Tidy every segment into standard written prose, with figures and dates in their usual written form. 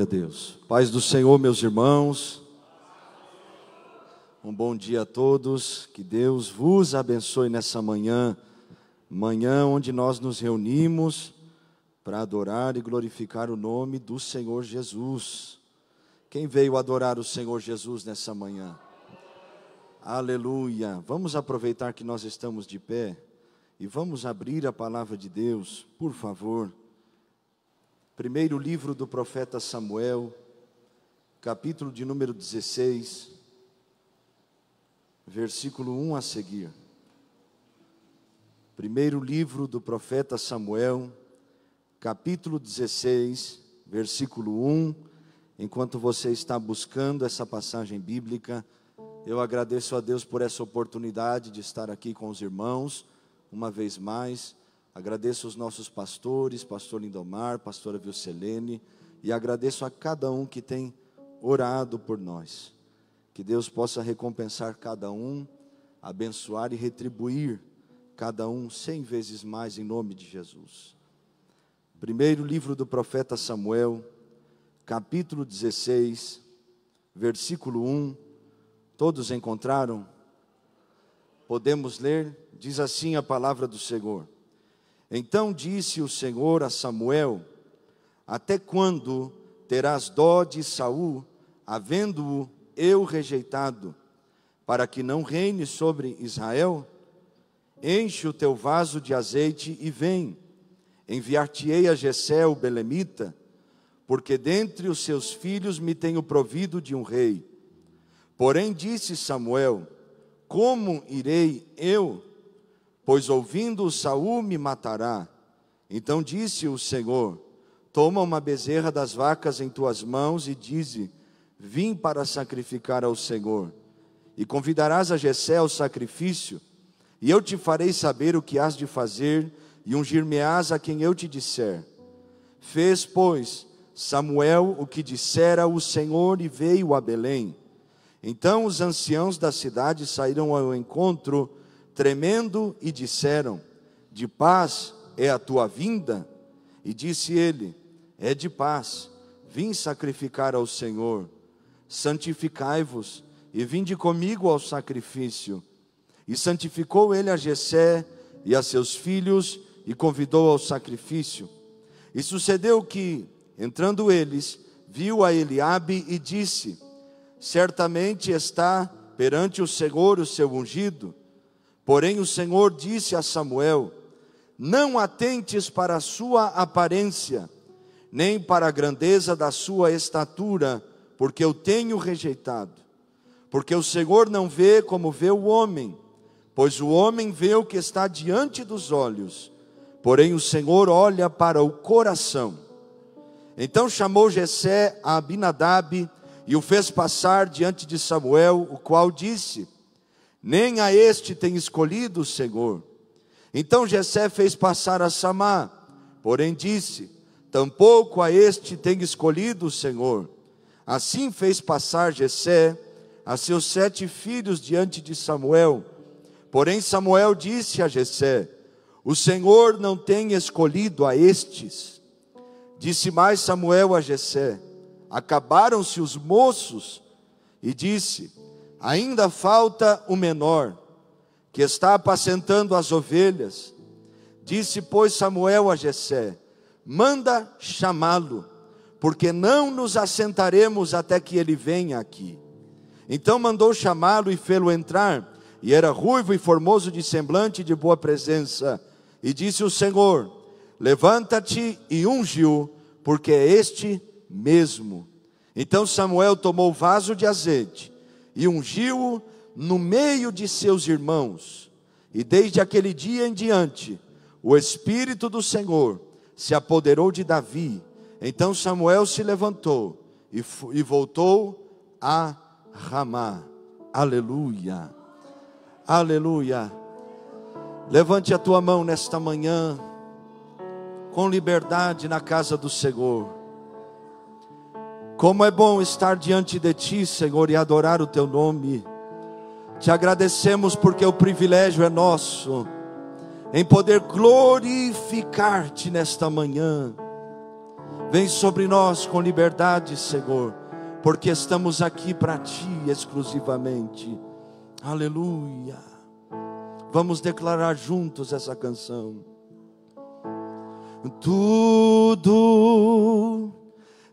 Glória a Deus. Paz do Senhor, meus irmãos. Um bom dia a todos. Que Deus vos abençoe nessa manhã. Manhã onde nós nos reunimos para adorar e glorificar o nome do Senhor Jesus. Quem veio adorar o Senhor Jesus nessa manhã? Aleluia. Vamos aproveitar que nós estamos de pé e vamos abrir a palavra de Deus, por favor. Primeiro livro do profeta Samuel, capítulo de número 16, versículo 1 a seguir. Primeiro livro do profeta Samuel, capítulo 16, versículo 1. Enquanto você está buscando essa passagem bíblica, eu agradeço a Deus por essa oportunidade de estar aqui com os irmãos, uma vez mais. Agradeço os nossos pastores, pastor Lindomar, pastora Vilcelene, e agradeço a cada um que tem orado por nós. Que Deus possa recompensar cada um, abençoar e retribuir cada um 100 vezes mais em nome de Jesus. Primeiro livro do profeta Samuel, capítulo 16, versículo 1. Todos encontraram? Podemos ler? Diz assim a palavra do Senhor. Então disse o Senhor a Samuel: até quando terás dó de Saul, havendo-o eu rejeitado, para que não reine sobre Israel? Enche o teu vaso de azeite e vem. Enviar-te-ei a Jessé o belemita, porque dentre os seus filhos me tenho provido de um rei. Porém disse Samuel: como irei eu? Pois ouvindo Saul me matará. Então disse o Senhor: toma uma bezerra das vacas em tuas mãos e dize: vim para sacrificar ao Senhor. E convidarás a Jessé ao sacrifício, e eu te farei saber o que hás de fazer, e ungir-me-ás a quem eu te disser. Fez, pois, Samuel o que dissera o Senhor e veio a Belém. Então os anciãos da cidade saíram ao encontro, tremendo, e disseram: de paz é a tua vinda? E disse ele: é de paz, vim sacrificar ao Senhor. Santificai-vos e vinde comigo ao sacrifício. E santificou ele a Jessé e a seus filhos e convidou ao sacrifício. E sucedeu que, entrando eles, viu a Eliabe e disse: certamente está perante o Senhor o seu ungido. Porém o Senhor disse a Samuel: não atentes para a sua aparência, nem para a grandeza da sua estatura, porque eu tenho rejeitado. Porque o Senhor não vê como vê o homem, pois o homem vê o que está diante dos olhos, porém o Senhor olha para o coração. Então chamou Jessé a Abinadab e o fez passar diante de Samuel, o qual disse: nem a este tem escolhido o Senhor. Então Jessé fez passar a Samá, porém disse: tampouco a este tem escolhido o Senhor. Assim fez passar Jessé a seus 7 filhos diante de Samuel. Porém Samuel disse a Jessé: o Senhor não tem escolhido a estes. Disse mais Samuel a Jessé: acabaram-se os moços? E disse: ainda falta o menor, que está apacentando as ovelhas. Disse, pois, Samuel a Jessé: manda chamá-lo, porque não nos assentaremos até que ele venha aqui. Então mandou chamá-lo e fê-lo entrar, e era ruivo e formoso de semblante e de boa presença. E disse o Senhor: levanta-te e unge-o, porque é este mesmo. Então Samuel tomou o vaso de azeite e ungiu-o no meio de seus irmãos. E desde aquele dia em diante, o Espírito do Senhor se apoderou de Davi. Então Samuel se levantou e voltou a Ramá. Aleluia, aleluia. Levante a tua mão nesta manhã, com liberdade na casa do Senhor. Como é bom estar diante de Ti, Senhor, e adorar o Teu nome. Te agradecemos porque o privilégio é nosso, em poder glorificar-te nesta manhã. Vem sobre nós com liberdade, Senhor, porque estamos aqui para Ti exclusivamente. Aleluia. Vamos declarar juntos essa canção. Tudo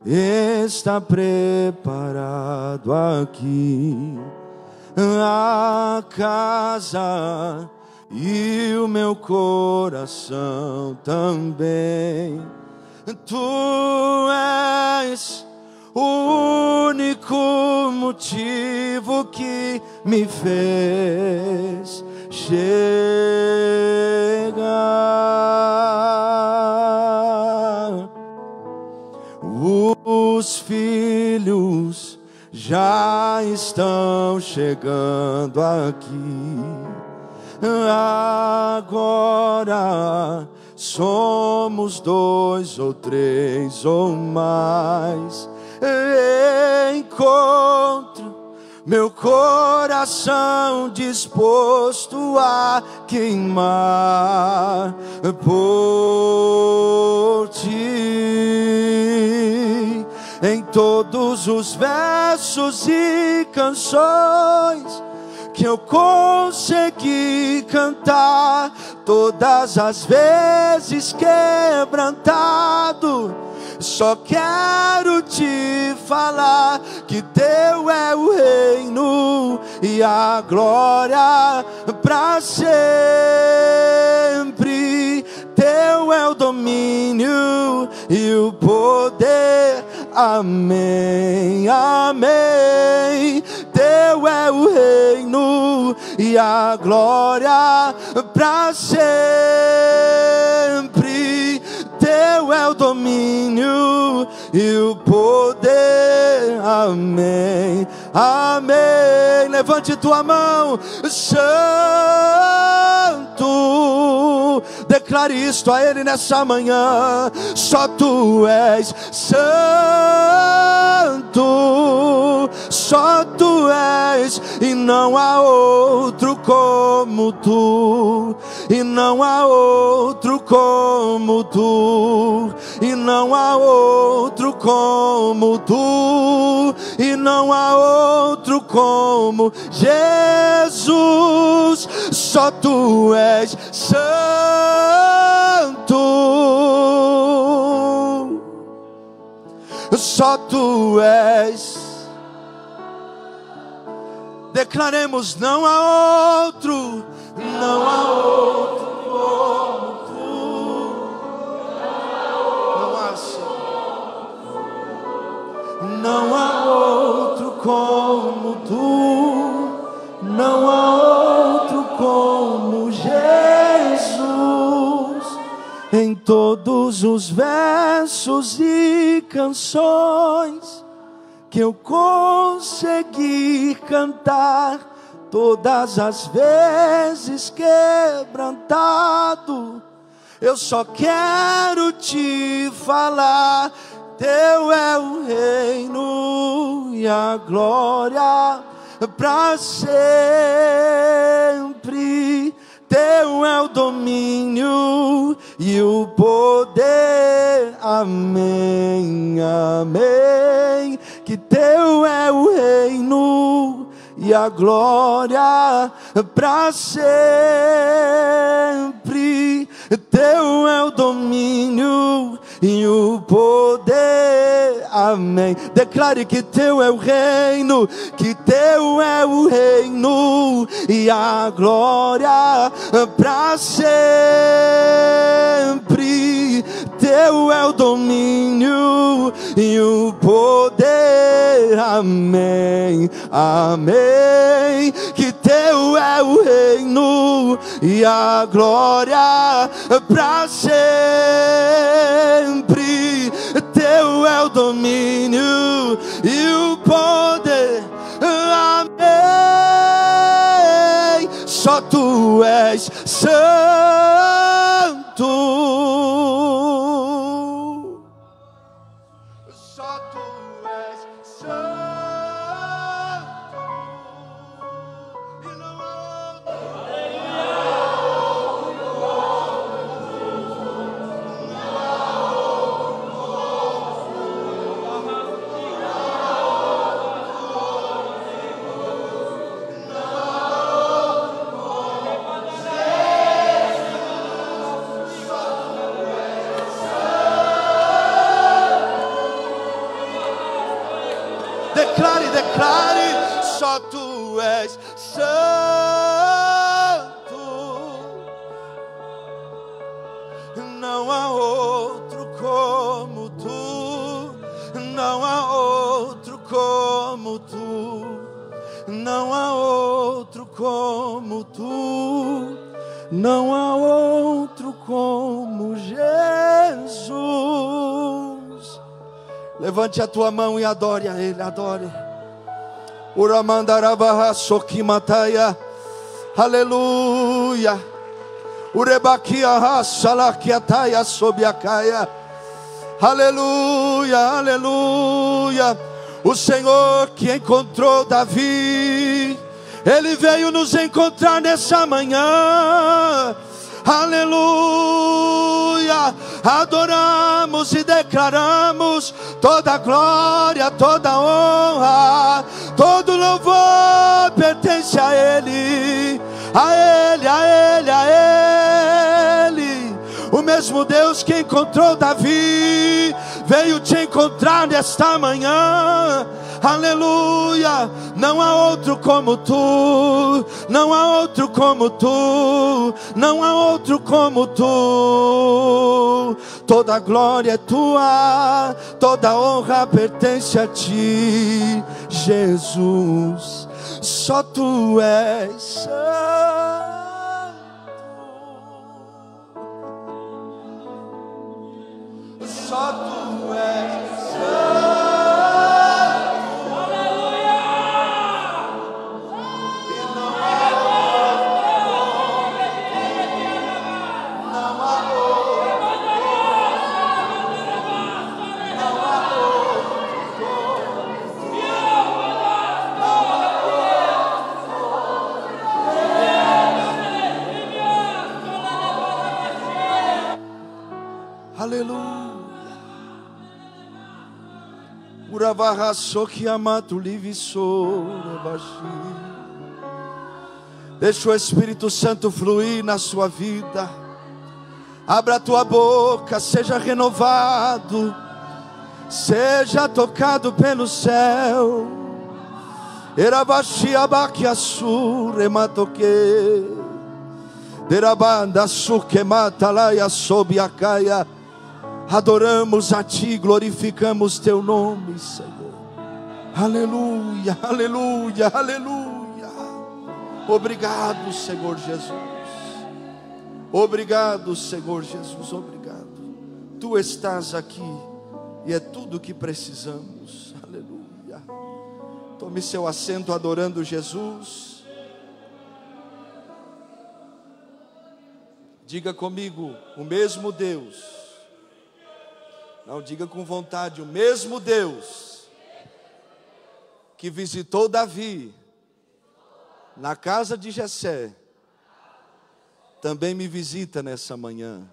está preparado aqui, a casa e o meu coração também. Tu és o único motivo que me fez chegar. Os filhos já estão chegando aqui. Agora somos 2 ou 3 ou mais. Encontro meu coração disposto a queimar por Ti. Em todos os versos e canções que eu consegui cantar, todas as vezes quebrantado, só quero Te falar que Teu é o reino e a glória para sempre. Teu é o domínio e o poder. Amém, amém. Teu é o reino e a glória para sempre. Teu é o domínio e o poder. Amém, amém. Levante tua mão, Santo. Declare isto a Ele nessa manhã. Só Tu és santo, só Tu és, e não há outro como Tu, e não há outro como Tu, e não há outro como Tu, e não há outro como Jesus. Só Tu és santo, só Tu és. Declaremos: não há outro, não há outro como Tu. Não há, não há outro como Tu, não há outro como Jesus. Em todos os versos e canções que eu consegui cantar, todas as vezes quebrantado, eu só quero Te falar. Teu é o reino e a glória para sempre. Teu é o domínio e o poder. Amém, amém. Que Teu é o reino e a glória para sempre. Teu é o domínio e o poder. Amém. Declare que Teu é o reino, que Teu é o reino e a glória para sempre. Teu é o domínio e o poder. Amém, amém. Que Teu é o reino e a glória para sempre. Teu é o domínio e o poder. Amém. Só Tu és santo. como tu, não há outro como tu, não há outro como Jesus. Levante a tua mão e adore a Ele, adore. Uramandarabaha sokimataya, aleluia. Urebakia salakiataya sobiakaya, aleluia, aleluia. O Senhor que encontrou Davi, Ele veio nos encontrar nessa manhã. Aleluia, adoramos e declaramos toda glória, toda honra, todo louvor pertence a Ele, a Ele, a Ele, a Ele. O mesmo Deus que encontrou Davi veio te encontrar nesta manhã. Aleluia, não há outro como tu, não há outro como tu, não há outro como tu. Toda glória é tua, toda honra pertence a ti, Jesus. Só tu és santo. Só tu és santo. Aleluia. Uravaha sokiamatu livisorebashi. Deixa o Espírito Santo fluir na sua vida. Abra a tua boca, seja renovado, seja tocado pelo céu. Erabashi abakiasu rematoke. Derabanda sukematalaia sobiakaya. Adoramos a Ti, glorificamos Teu nome, Senhor. Aleluia, aleluia, aleluia. Obrigado, Senhor Jesus. Obrigado, Senhor Jesus, obrigado. Tu estás aqui e é tudo o que precisamos. Aleluia. Tome seu assento adorando Jesus. Diga comigo, o mesmo Deus. Não, diga com vontade, o mesmo Deus que visitou Davi na casa de Jessé, também me visita nessa manhã.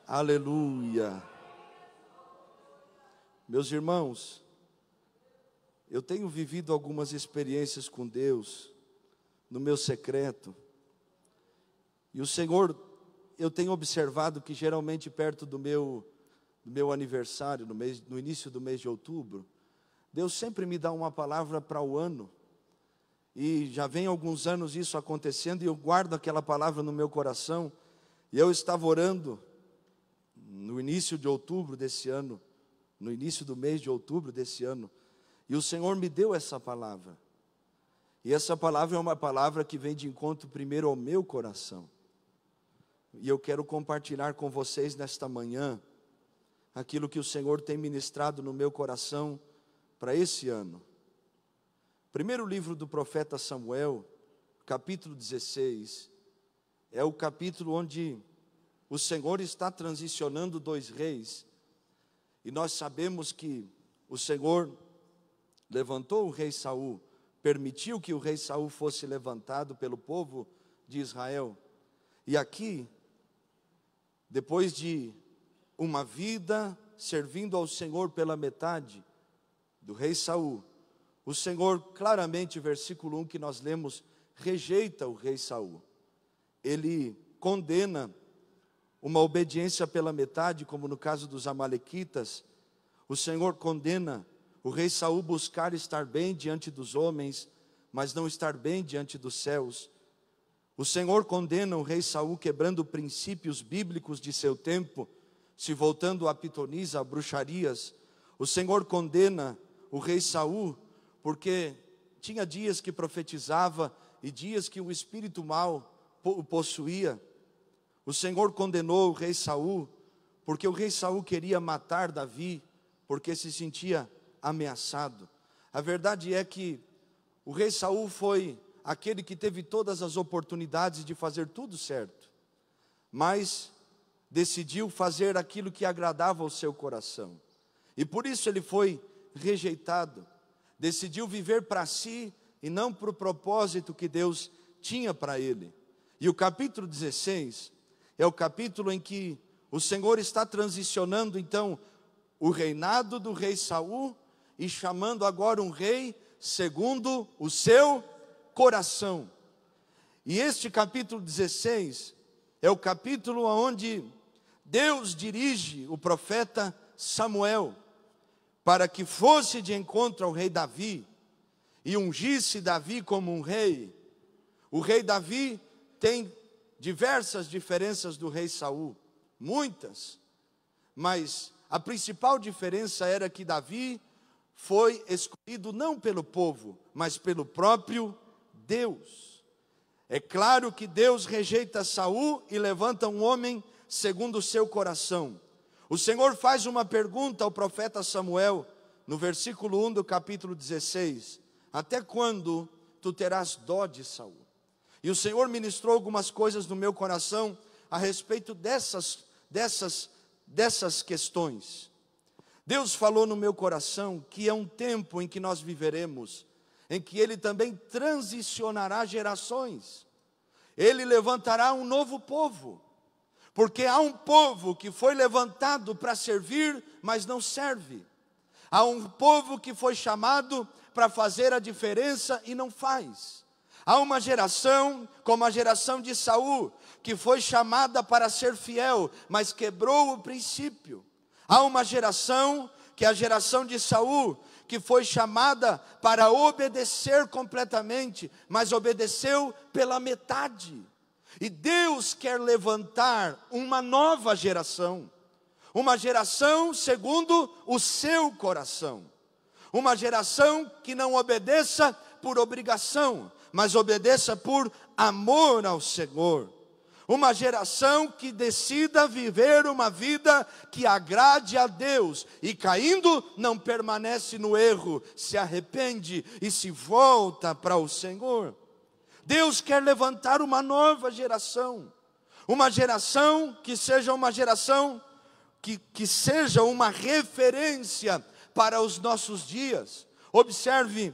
Aleluia. Meus irmãos, eu tenho vivido algumas experiências com Deus no meu secreto. E o Senhor, eu tenho observado que geralmente perto do meu aniversário, no início do mês de outubro, Deus sempre me dá uma palavra para o ano. E já vem alguns anos isso acontecendo, e eu guardo aquela palavra no meu coração. E eu estava orando no início de outubro desse ano, no início do mês de outubro desse ano, e o Senhor me deu essa palavra. E essa palavra é uma palavra que vem de encontro primeiro ao meu coração. E eu quero compartilhar com vocês nesta manhã aquilo que o Senhor tem ministrado no meu coração para esse ano. Primeiro livro do profeta Samuel, capítulo 16, é o capítulo onde o Senhor está transicionando dois reis. E nós sabemos que o Senhor levantou o rei Saul, permitiu que o rei Saul fosse levantado pelo povo de Israel. E aqui, depois de uma vida servindo ao Senhor pela metade do rei Saul, o Senhor claramente, versículo 1 que nós lemos, rejeita o rei Saul. Ele condena uma obediência pela metade, como no caso dos amalequitas. O Senhor condena o rei Saul buscar estar bem diante dos homens, mas não estar bem diante dos céus. O Senhor condena o rei Saul quebrando princípios bíblicos de seu tempo, se voltando a pitonisa, a bruxarias. O Senhor condena o rei Saul porque tinha dias que profetizava e dias que o espírito mau o possuía. O Senhor condenou o rei Saul, porque o rei Saul queria matar Davi, porque se sentia ameaçado. A verdade é que o rei Saul foi aquele que teve todas as oportunidades de fazer tudo certo, mas decidiu fazer aquilo que agradava ao seu coração, e por isso ele foi rejeitado. Decidiu viver para si e não para o propósito que Deus tinha para ele. E o capítulo 16 é o capítulo em que o Senhor está transicionando então o reinado do rei Saul e chamando agora um rei segundo o seu coração. E este capítulo 16 é o capítulo onde Deus dirige o profeta Samuel para que fosse de encontro ao rei Davi e ungisse Davi como um rei. O rei Davi tem diversas diferenças do rei Saul, muitas, mas a principal diferença era que Davi foi escolhido não pelo povo, mas pelo próprio Deus. É claro que Deus rejeita Saul e levanta um homem segundo o seu coração. O Senhor faz uma pergunta ao profeta Samuel, no versículo 1 do capítulo 16: até quando tu terás dó de Saul? E o Senhor ministrou algumas coisas no meu coração a respeito dessas questões. Deus falou no meu coração que é um tempo em que nós viveremos, em que Ele também transicionará gerações. Ele levantará um novo povo, porque há um povo que foi levantado para servir, mas não serve. Há um povo que foi chamado para fazer a diferença e não faz. Há uma geração, como a geração de Saul, que foi chamada para ser fiel, mas quebrou o princípio. Há uma geração, que é a geração de Saul, que foi chamada para obedecer completamente, mas obedeceu pela metade. E Deus quer levantar uma nova geração, uma geração segundo o seu coração, uma geração que não obedeça por obrigação, mas obedeça por amor ao Senhor. Uma geração que decida viver uma vida que agrade a Deus, e caindo não permanece no erro, se arrepende e se volta para o Senhor. Deus quer levantar uma nova geração, uma geração que seja uma geração que seja uma referência para os nossos dias. Observe,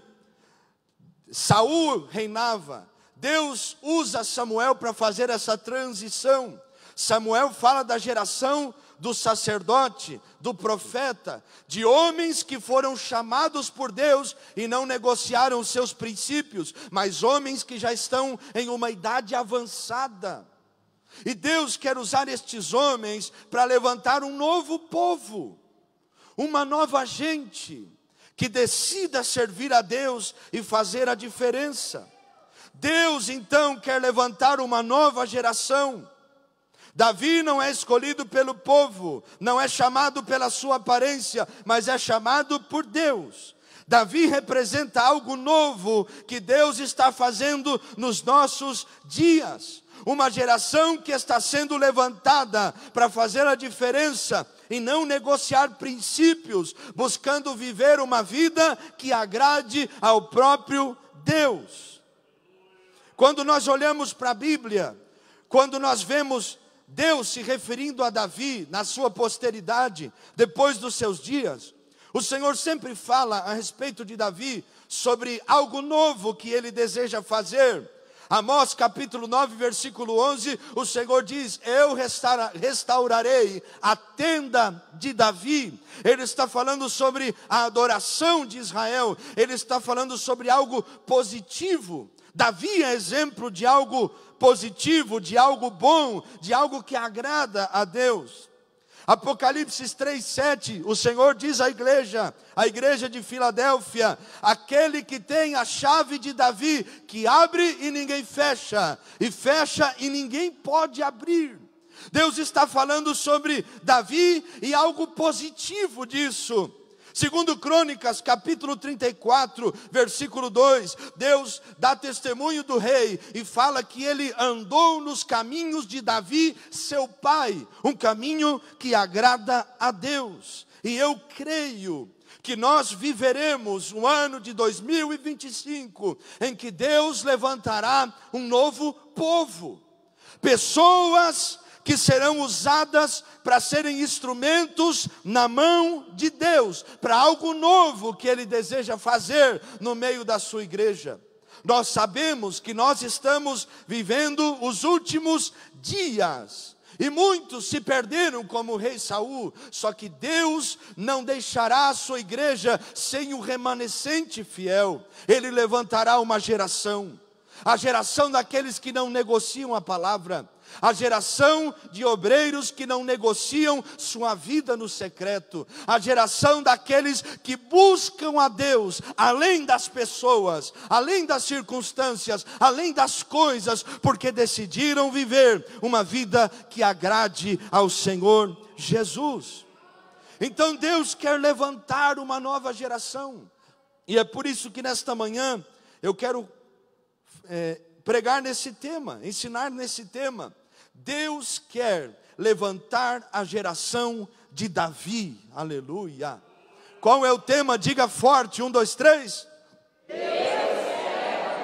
Saul reinava, Deus usa Samuel para fazer essa transição. Samuel fala da geração do sacerdote, do profeta, de homens que foram chamados por Deus e não negociaram seus princípios, mas homens que já estão em uma idade avançada. E Deus quer usar estes homens para levantar um novo povo, uma nova gente, que decida servir a Deus e fazer a diferença. Deus então quer levantar uma nova geração. Davi não é escolhido pelo povo, não é chamado pela sua aparência, mas é chamado por Deus. Davi representa algo novo que Deus está fazendo nos nossos dias. Uma geração que está sendo levantada para fazer a diferença e não negociar princípios, buscando viver uma vida que agrade ao próprio Deus. Quando nós olhamos para a Bíblia, quando nós vemos Deus se referindo a Davi na sua posteridade, depois dos seus dias, o Senhor sempre fala a respeito de Davi sobre algo novo que ele deseja fazer. Amós capítulo 9, versículo 11, o Senhor diz: eu restaurarei a tenda de Davi. Ele está falando sobre a adoração de Israel, ele está falando sobre algo positivo. Davi é exemplo de algo positivo, de algo bom, de algo que agrada a Deus. Apocalipse 3:7, o Senhor diz à igreja de Filadélfia: aquele que tem a chave de Davi, que abre e ninguém fecha, e fecha e ninguém pode abrir. Deus está falando sobre Davi e algo positivo disso. Segundo Crônicas, capítulo 34, versículo 2, Deus dá testemunho do rei e fala que ele andou nos caminhos de Davi, seu pai, um caminho que agrada a Deus. E eu creio que nós viveremos um ano de 2025, em que Deus levantará um novo povo, pessoas que serão usadas para serem instrumentos na mão de Deus, para algo novo que Ele deseja fazer no meio da sua igreja. Nós sabemos que nós estamos vivendo os últimos dias, e muitos se perderam como o rei Saul, só que Deus não deixará a sua igreja sem um remanescente fiel. Ele levantará uma geração, a geração daqueles que não negociam a palavra, a geração de obreiros que não negociam sua vida no secreto, a geração daqueles que buscam a Deus, além das pessoas, além das circunstâncias, além das coisas, porque decidiram viver uma vida que agrade ao Senhor Jesus. Então Deus quer levantar uma nova geração, e é por isso que nesta manhã eu quero pregar nesse tema, ensinar nesse tema. Deus quer levantar a geração de Davi, aleluia. Qual é o tema? Diga forte, 1, 2, 3. Deus quer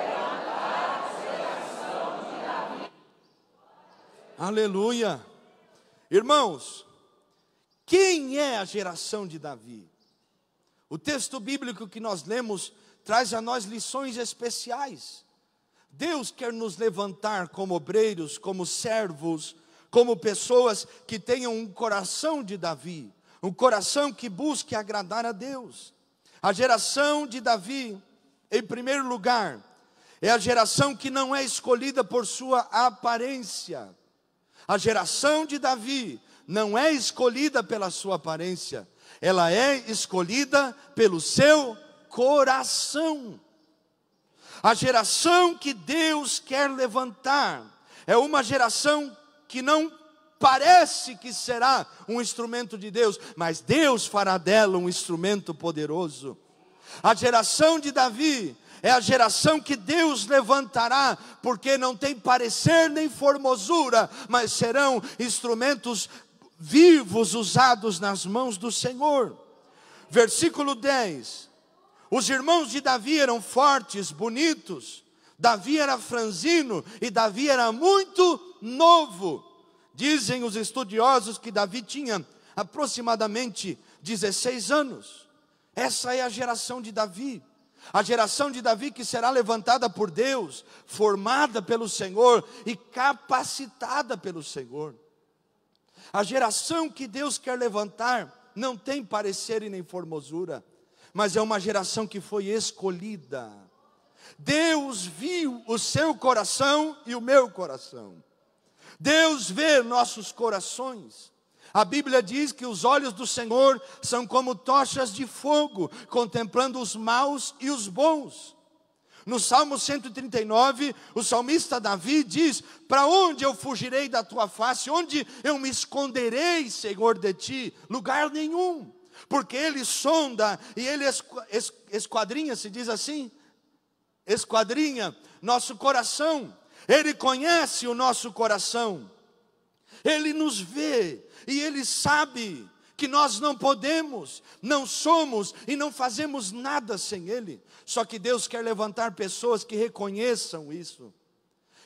levantar a geração de Davi. Aleluia. Irmãos, quem é a geração de Davi? O texto bíblico que nós lemos traz a nós lições especiais. Deus quer nos levantar como obreiros, como servos, como pessoas que tenham um coração de Davi, um coração que busque agradar a Deus. A geração de Davi, em primeiro lugar, é a geração que não é escolhida por sua aparência. A geração de Davi não é escolhida pela sua aparência, ela é escolhida pelo seu coração. A geração que Deus quer levantar é uma geração que não parece que será um instrumento de Deus, mas Deus fará dela um instrumento poderoso. A geração de Davi é a geração que Deus levantará, porque não tem parecer nem formosura, mas serão instrumentos vivos usados nas mãos do Senhor. Versículo 10. Os irmãos de Davi eram fortes, bonitos. Davi era franzino e Davi era muito novo. Dizem os estudiosos que Davi tinha aproximadamente 16 anos. Essa é a geração de Davi. A geração de Davi que será levantada por Deus, formada pelo Senhor e capacitada pelo Senhor. A geração que Deus quer levantar não tem parecer e nem formosura, mas é uma geração que foi escolhida. Deus viu o seu coração e o meu coração. Deus vê nossos corações. A Bíblia diz que os olhos do Senhor são como tochas de fogo, contemplando os maus e os bons. No Salmo 139, o salmista Davi diz: para onde eu fugirei da tua face? Onde eu me esconderei, Senhor, de ti? Lugar nenhum. Porque Ele sonda e Ele esquadrinha, se diz assim? Esquadrinha nosso coração. Ele conhece o nosso coração. Ele nos vê e Ele sabe que nós não podemos, não somos e não fazemos nada sem Ele. Só que Deus quer levantar pessoas que reconheçam isso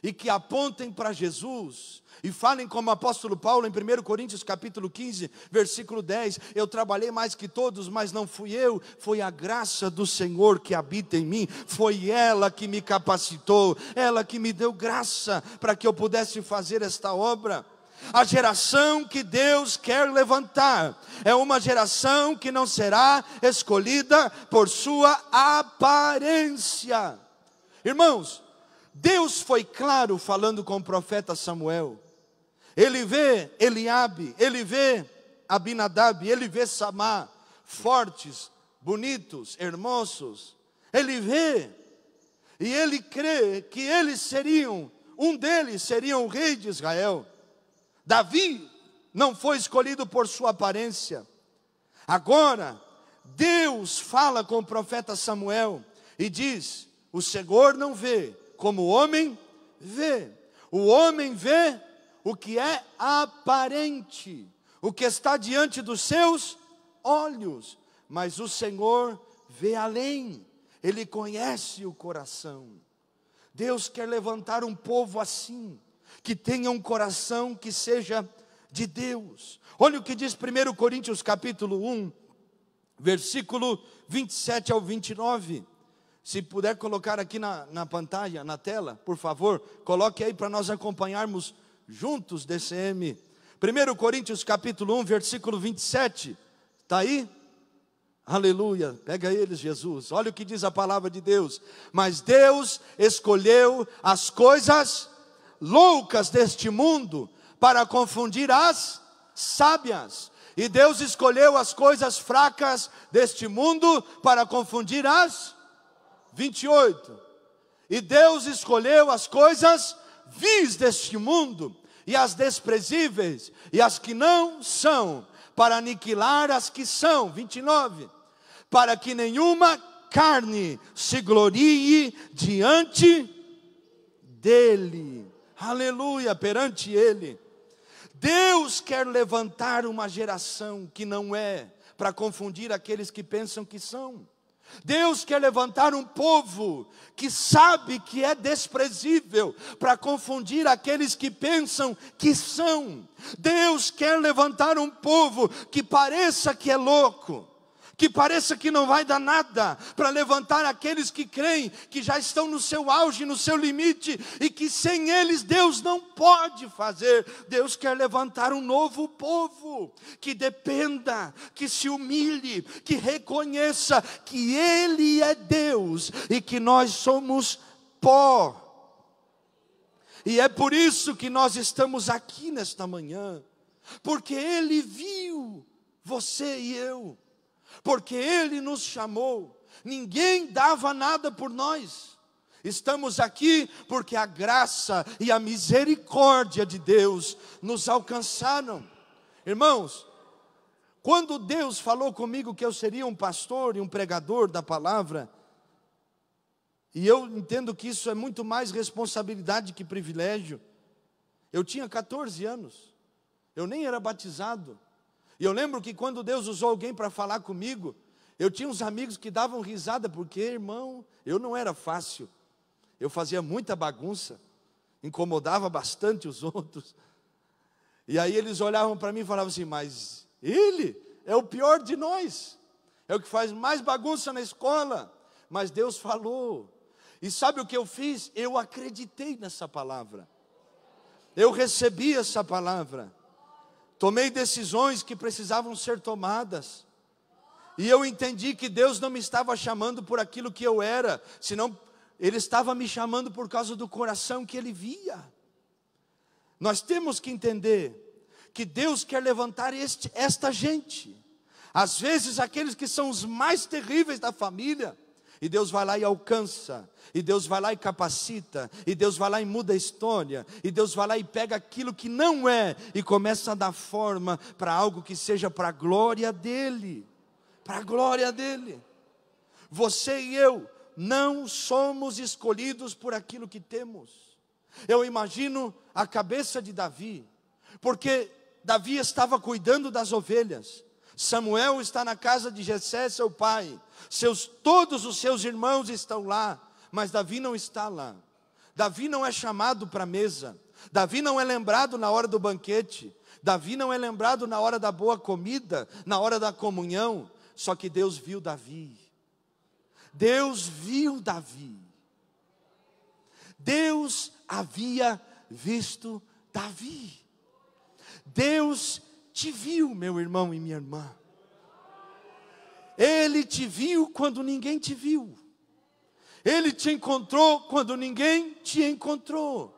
e que apontem para Jesus e falem como o apóstolo Paulo em 1 Coríntios capítulo 15, versículo 10, eu trabalhei mais que todos, mas não fui eu, foi a graça do Senhor que habita em mim, foi ela que me capacitou, ela que me deu graça para que eu pudesse fazer esta obra. A geração que Deus quer levantar é uma geração que não será escolhida por sua aparência. Irmãos, Deus foi claro falando com o profeta Samuel. Ele vê Eliabe, ele vê Abinadab, ele vê Samá, fortes, bonitos, hermosos. Ele vê e ele crê que eles seriam, um deles seria o rei de Israel. Davi não foi escolhido por sua aparência. Agora, Deus fala com o profeta Samuel e diz: o Senhor não vê como o homem vê. O homem vê o que é aparente, o que está diante dos seus olhos, mas o Senhor vê além, Ele conhece o coração. Deus quer levantar um povo assim, que tenha um coração que seja de Deus. Olha o que diz 1 Coríntios capítulo 1, versículo 27 ao 29. Se puder colocar aqui na pantalla, na tela, por favor, coloque aí para nós acompanharmos juntos, DCM. 1 Coríntios capítulo 1, versículo 27, está aí? Aleluia, pega eles, Jesus. Olha o que diz a palavra de Deus: mas Deus escolheu as coisas loucas deste mundo para confundir as sábias, e Deus escolheu as coisas fracas deste mundo para confundir as 28, e Deus escolheu as coisas vis deste mundo, e as desprezíveis, e as que não são, para aniquilar as que são. 29, para que nenhuma carne se glorie diante dele. Aleluia, perante ele. Deus quer levantar uma geração que não é, para confundir aqueles que pensam que são. Deus quer levantar um povo que sabe que é desprezível, para confundir aqueles que pensam que são. Deus quer levantar um povo que pareça que é louco, que pareça que não vai dar nada, para levantar aqueles que creem que já estão no seu auge, no seu limite, e que sem eles Deus não pode fazer. Deus quer levantar um novo povo, que dependa, que se humilhe, que reconheça que Ele é Deus, e que nós somos pó. E é por isso que nós estamos aqui nesta manhã, porque Ele viu você e eu, porque Ele nos chamou. Ninguém dava nada por nós. Estamos aqui porque a graça e a misericórdia de Deus nos alcançaram. Irmãos, quando Deus falou comigo que eu seria um pastor e um pregador da palavra, e eu entendo que isso é muito mais responsabilidade que privilégio. Eu tinha 14 anos, eu nem era batizado. E eu lembro que quando Deus usou alguém para falar comigo, eu tinha uns amigos que davam risada, porque, irmão, eu não era fácil. Eu fazia muita bagunça, incomodava bastante os outros. E aí eles olhavam para mim e falavam assim: mas ele é o pior de nós, é o que faz mais bagunça na escola. Mas Deus falou. E sabe o que eu fiz? Eu acreditei nessa palavra. Eu recebi essa palavra. Tomei decisões que precisavam ser tomadas. E eu entendi que Deus não me estava chamando por aquilo que eu era, senão Ele estava me chamando por causa do coração que Ele via. Nós temos que entender que Deus quer levantar esta gente. Às vezes aqueles que são os mais terríveis da família, e Deus vai lá e alcança, e Deus vai lá e capacita, e Deus vai lá e muda a história, e Deus vai lá e pega aquilo que não é, e começa a dar forma para algo que seja para a glória dEle. Para a glória dEle. Você e eu não somos escolhidos por aquilo que temos. Eu imagino a cabeça de Davi, porque Davi estava cuidando das ovelhas. Samuel está na casa de Jessé, seu pai. Todos os seus irmãos estão lá, mas Davi não está lá. Davi não é chamado para a mesa. Davi não é lembrado na hora do banquete. Davi não é lembrado na hora da boa comida, na hora da comunhão. Só que Deus viu Davi. Deus viu Davi. Deus havia visto Davi. Deus te viu, meu irmão e minha irmã. Ele te viu quando ninguém te viu. Ele te encontrou quando ninguém te encontrou.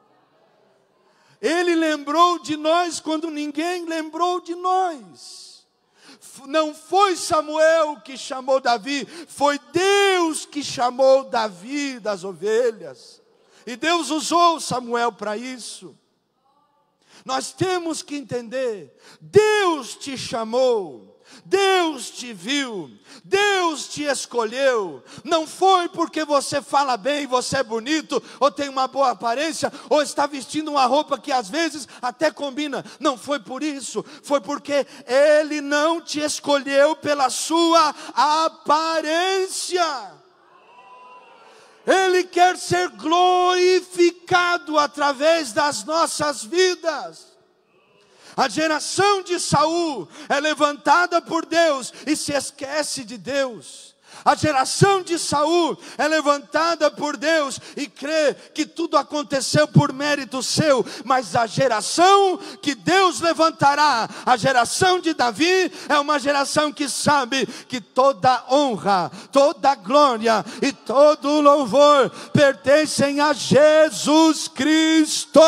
Ele lembrou de nós quando ninguém lembrou de nós. Não foi Samuel que chamou Davi, foi Deus que chamou Davi das ovelhas. E Deus usou Samuel para isso. Nós temos que entender, Deus te chamou, Deus te viu, Deus te escolheu. Não foi porque você fala bem, você é bonito, ou tem uma boa aparência, ou está vestindo uma roupa que às vezes até combina. Não foi por isso, foi porque Ele não te escolheu pela sua aparência. Ele quer ser glorificado através das nossas vidas. A geração de Saul é levantada por Deus e se esquece de Deus. A geração de Saul é levantada por Deus e crê que tudo aconteceu por mérito seu. Mas a geração que Deus levantará, a geração de Davi, é uma geração que sabe que toda honra, toda glória e todo louvor pertencem a Jesus Cristo.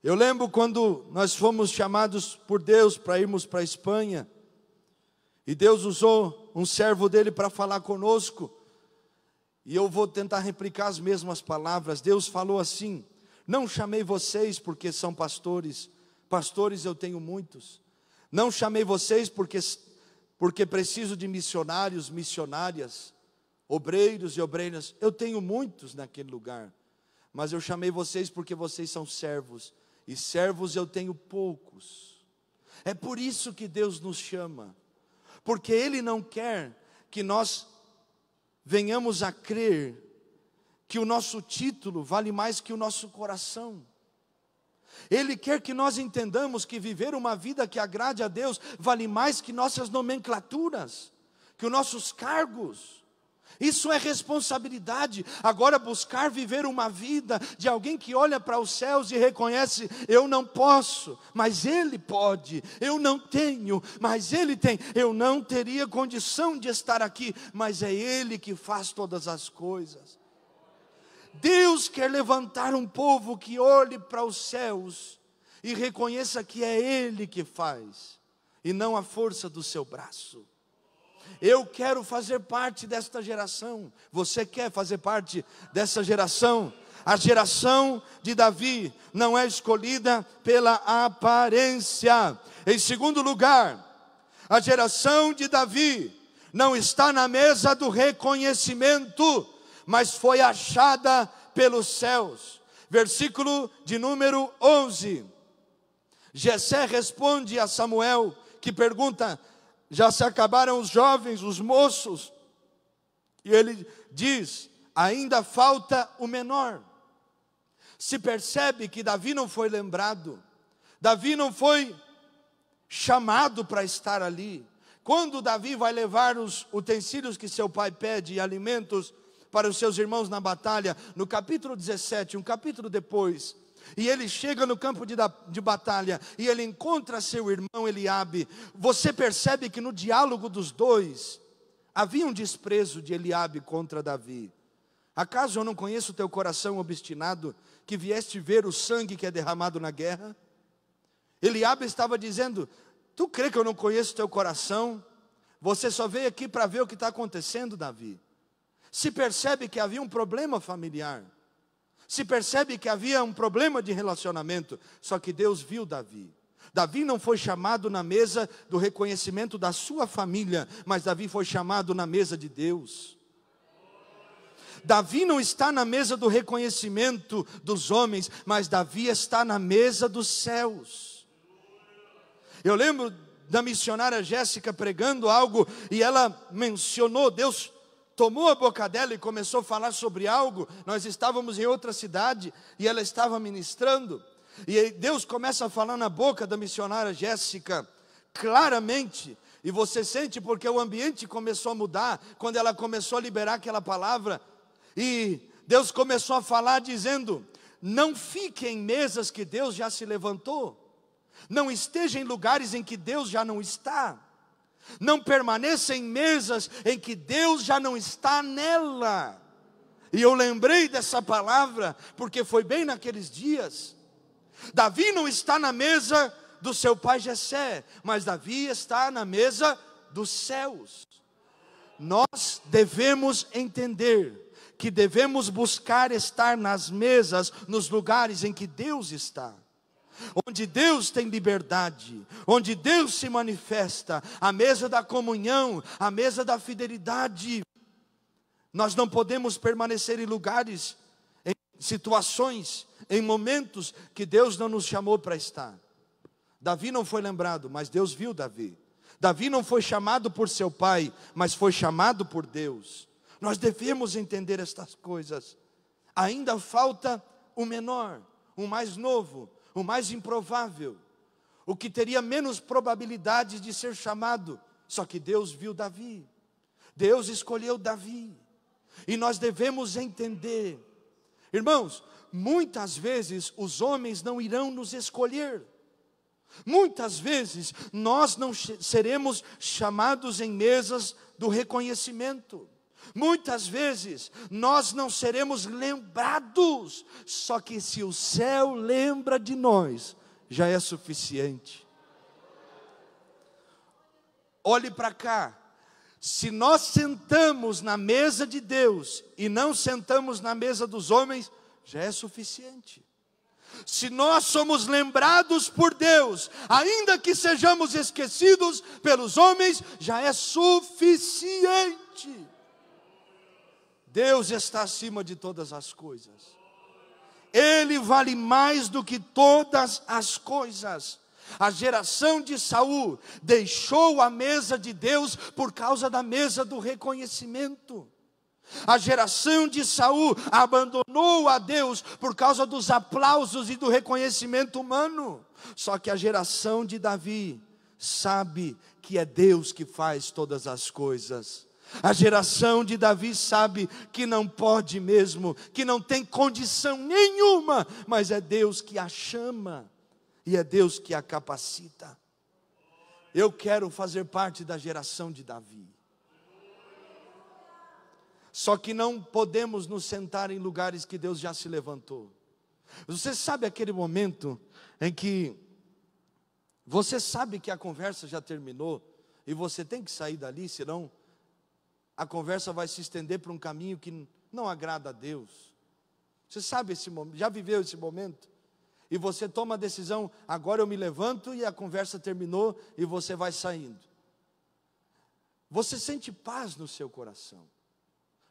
Eu lembro quando nós fomos chamados por Deus para irmos para a Espanha, e Deus usou um servo dele para falar conosco, e eu vou tentar replicar as mesmas palavras. Deus falou assim: não chamei vocês porque são pastores, pastores eu tenho muitos. Não chamei vocês porque preciso de missionários, missionárias, obreiros e obreiras, eu tenho muitos naquele lugar. Mas eu chamei vocês porque vocês são servos, e servos eu tenho poucos. É por isso que Deus nos chama, porque Ele não quer que nós venhamos a crer que o nosso título vale mais que o nosso coração. Ele quer que nós entendamos que viver uma vida que agrade a Deus vale mais que nossas nomenclaturas, que os nossos cargos. Isso é responsabilidade. Agora, buscar viver uma vida de alguém que olha para os céus e reconhece: eu não posso, mas Ele pode. Eu não tenho, mas Ele tem. Eu não teria condição de estar aqui, mas é Ele que faz todas as coisas. Deus quer levantar um povo que olhe para os céus e reconheça que é Ele que faz, e não a força do seu braço. Eu quero fazer parte desta geração. Você quer fazer parte dessa geração? A geração de Davi não é escolhida pela aparência. Em segundo lugar, a geração de Davi não está na mesa do reconhecimento, mas foi achada pelos céus. Versículo de número 11. Jessé responde a Samuel, que pergunta: já se acabaram os jovens, os moços? E ele diz: ainda falta o menor. Se percebe que Davi não foi lembrado, Davi não foi chamado para estar ali. Quando Davi vai levar os utensílios que seu pai pede, alimentos para os seus irmãos na batalha, no capítulo 17, um capítulo depois, e ele chega no campo de batalha, e ele encontra seu irmão Eliabe. Você percebe que no diálogo dos dois, havia um desprezo de Eliabe contra Davi. Acaso eu não conheço o teu coração obstinado, que vieste ver o sangue que é derramado na guerra? Eliabe estava dizendo: tu crê que eu não conheço o teu coração? Você só veio aqui para ver o que está acontecendo, Davi. Se percebe que havia um problema familiar, se percebe que havia um problema de relacionamento. Só que Deus viu Davi. Davi não foi chamado na mesa do reconhecimento da sua família, mas Davi foi chamado na mesa de Deus. Davi não está na mesa do reconhecimento dos homens, mas Davi está na mesa dos céus. Eu lembro da missionária Jéssica pregando algo, e ela mencionou, Deus tomou a boca dela e começou a falar sobre algo. Nós estávamos em outra cidade e ela estava ministrando, e aí Deus começa a falar na boca da missionária Jéssica claramente, e você sente porque o ambiente começou a mudar quando ela começou a liberar aquela palavra. E Deus começou a falar dizendo: não fique em mesas que Deus já se levantou, não esteja em lugares em que Deus já não está, não permaneça em mesas em que Deus já não está nela. E eu lembrei dessa palavra porque foi bem naqueles dias. Davi não está na mesa do seu pai Jessé, mas Davi está na mesa dos céus. Nós devemos entender que devemos buscar estar nas mesas, nos lugares em que Deus está. onde Deus tem liberdade, onde Deus se manifesta, a mesa da comunhão, a mesa da fidelidade. Nós não podemos permanecer em lugares, em situações, em momentos que Deus não nos chamou para estar. Davi não foi lembrado, mas Deus viu Davi. Davi não foi chamado por seu pai, mas foi chamado por Deus. Nós devemos entender estas coisas. Ainda falta o menor, o mais novo, o mais improvável, o que teria menos probabilidade de ser chamado. Só que Deus viu Davi, Deus escolheu Davi, e nós devemos entender, irmãos, muitas vezes os homens não irão nos escolher, muitas vezes nós não seremos chamados em mesas do reconhecimento, muitas vezes nós não seremos lembrados, só que se o céu lembra de nós, já é suficiente. Olhe para cá, se nós sentamos na mesa de Deus e não sentamos na mesa dos homens, já é suficiente. Se nós somos lembrados por Deus, ainda que sejamos esquecidos pelos homens, já é suficiente. Deus está acima de todas as coisas. Ele vale mais do que todas as coisas. A geração de Saul deixou a mesa de Deus por causa da mesa do reconhecimento. A geração de Saul abandonou a Deus por causa dos aplausos e do reconhecimento humano. Só que a geração de Davi sabe que é Deus que faz todas as coisas. A geração de Davi sabe que não pode mesmo, que não tem condição nenhuma, mas é Deus que a chama e é Deus que a capacita. Eu quero fazer parte da geração de Davi. Só que não podemos nos sentar em lugares que Deus já se levantou. Você sabe aquele momento em que você sabe que a conversa já terminou e você tem que sair dali, senão a conversa vai se estender para um caminho que não agrada a Deus. Você sabe esse momento, já viveu esse momento? E você toma a decisão, agora eu me levanto e a conversa terminou e você vai saindo. Você sente paz no seu coração.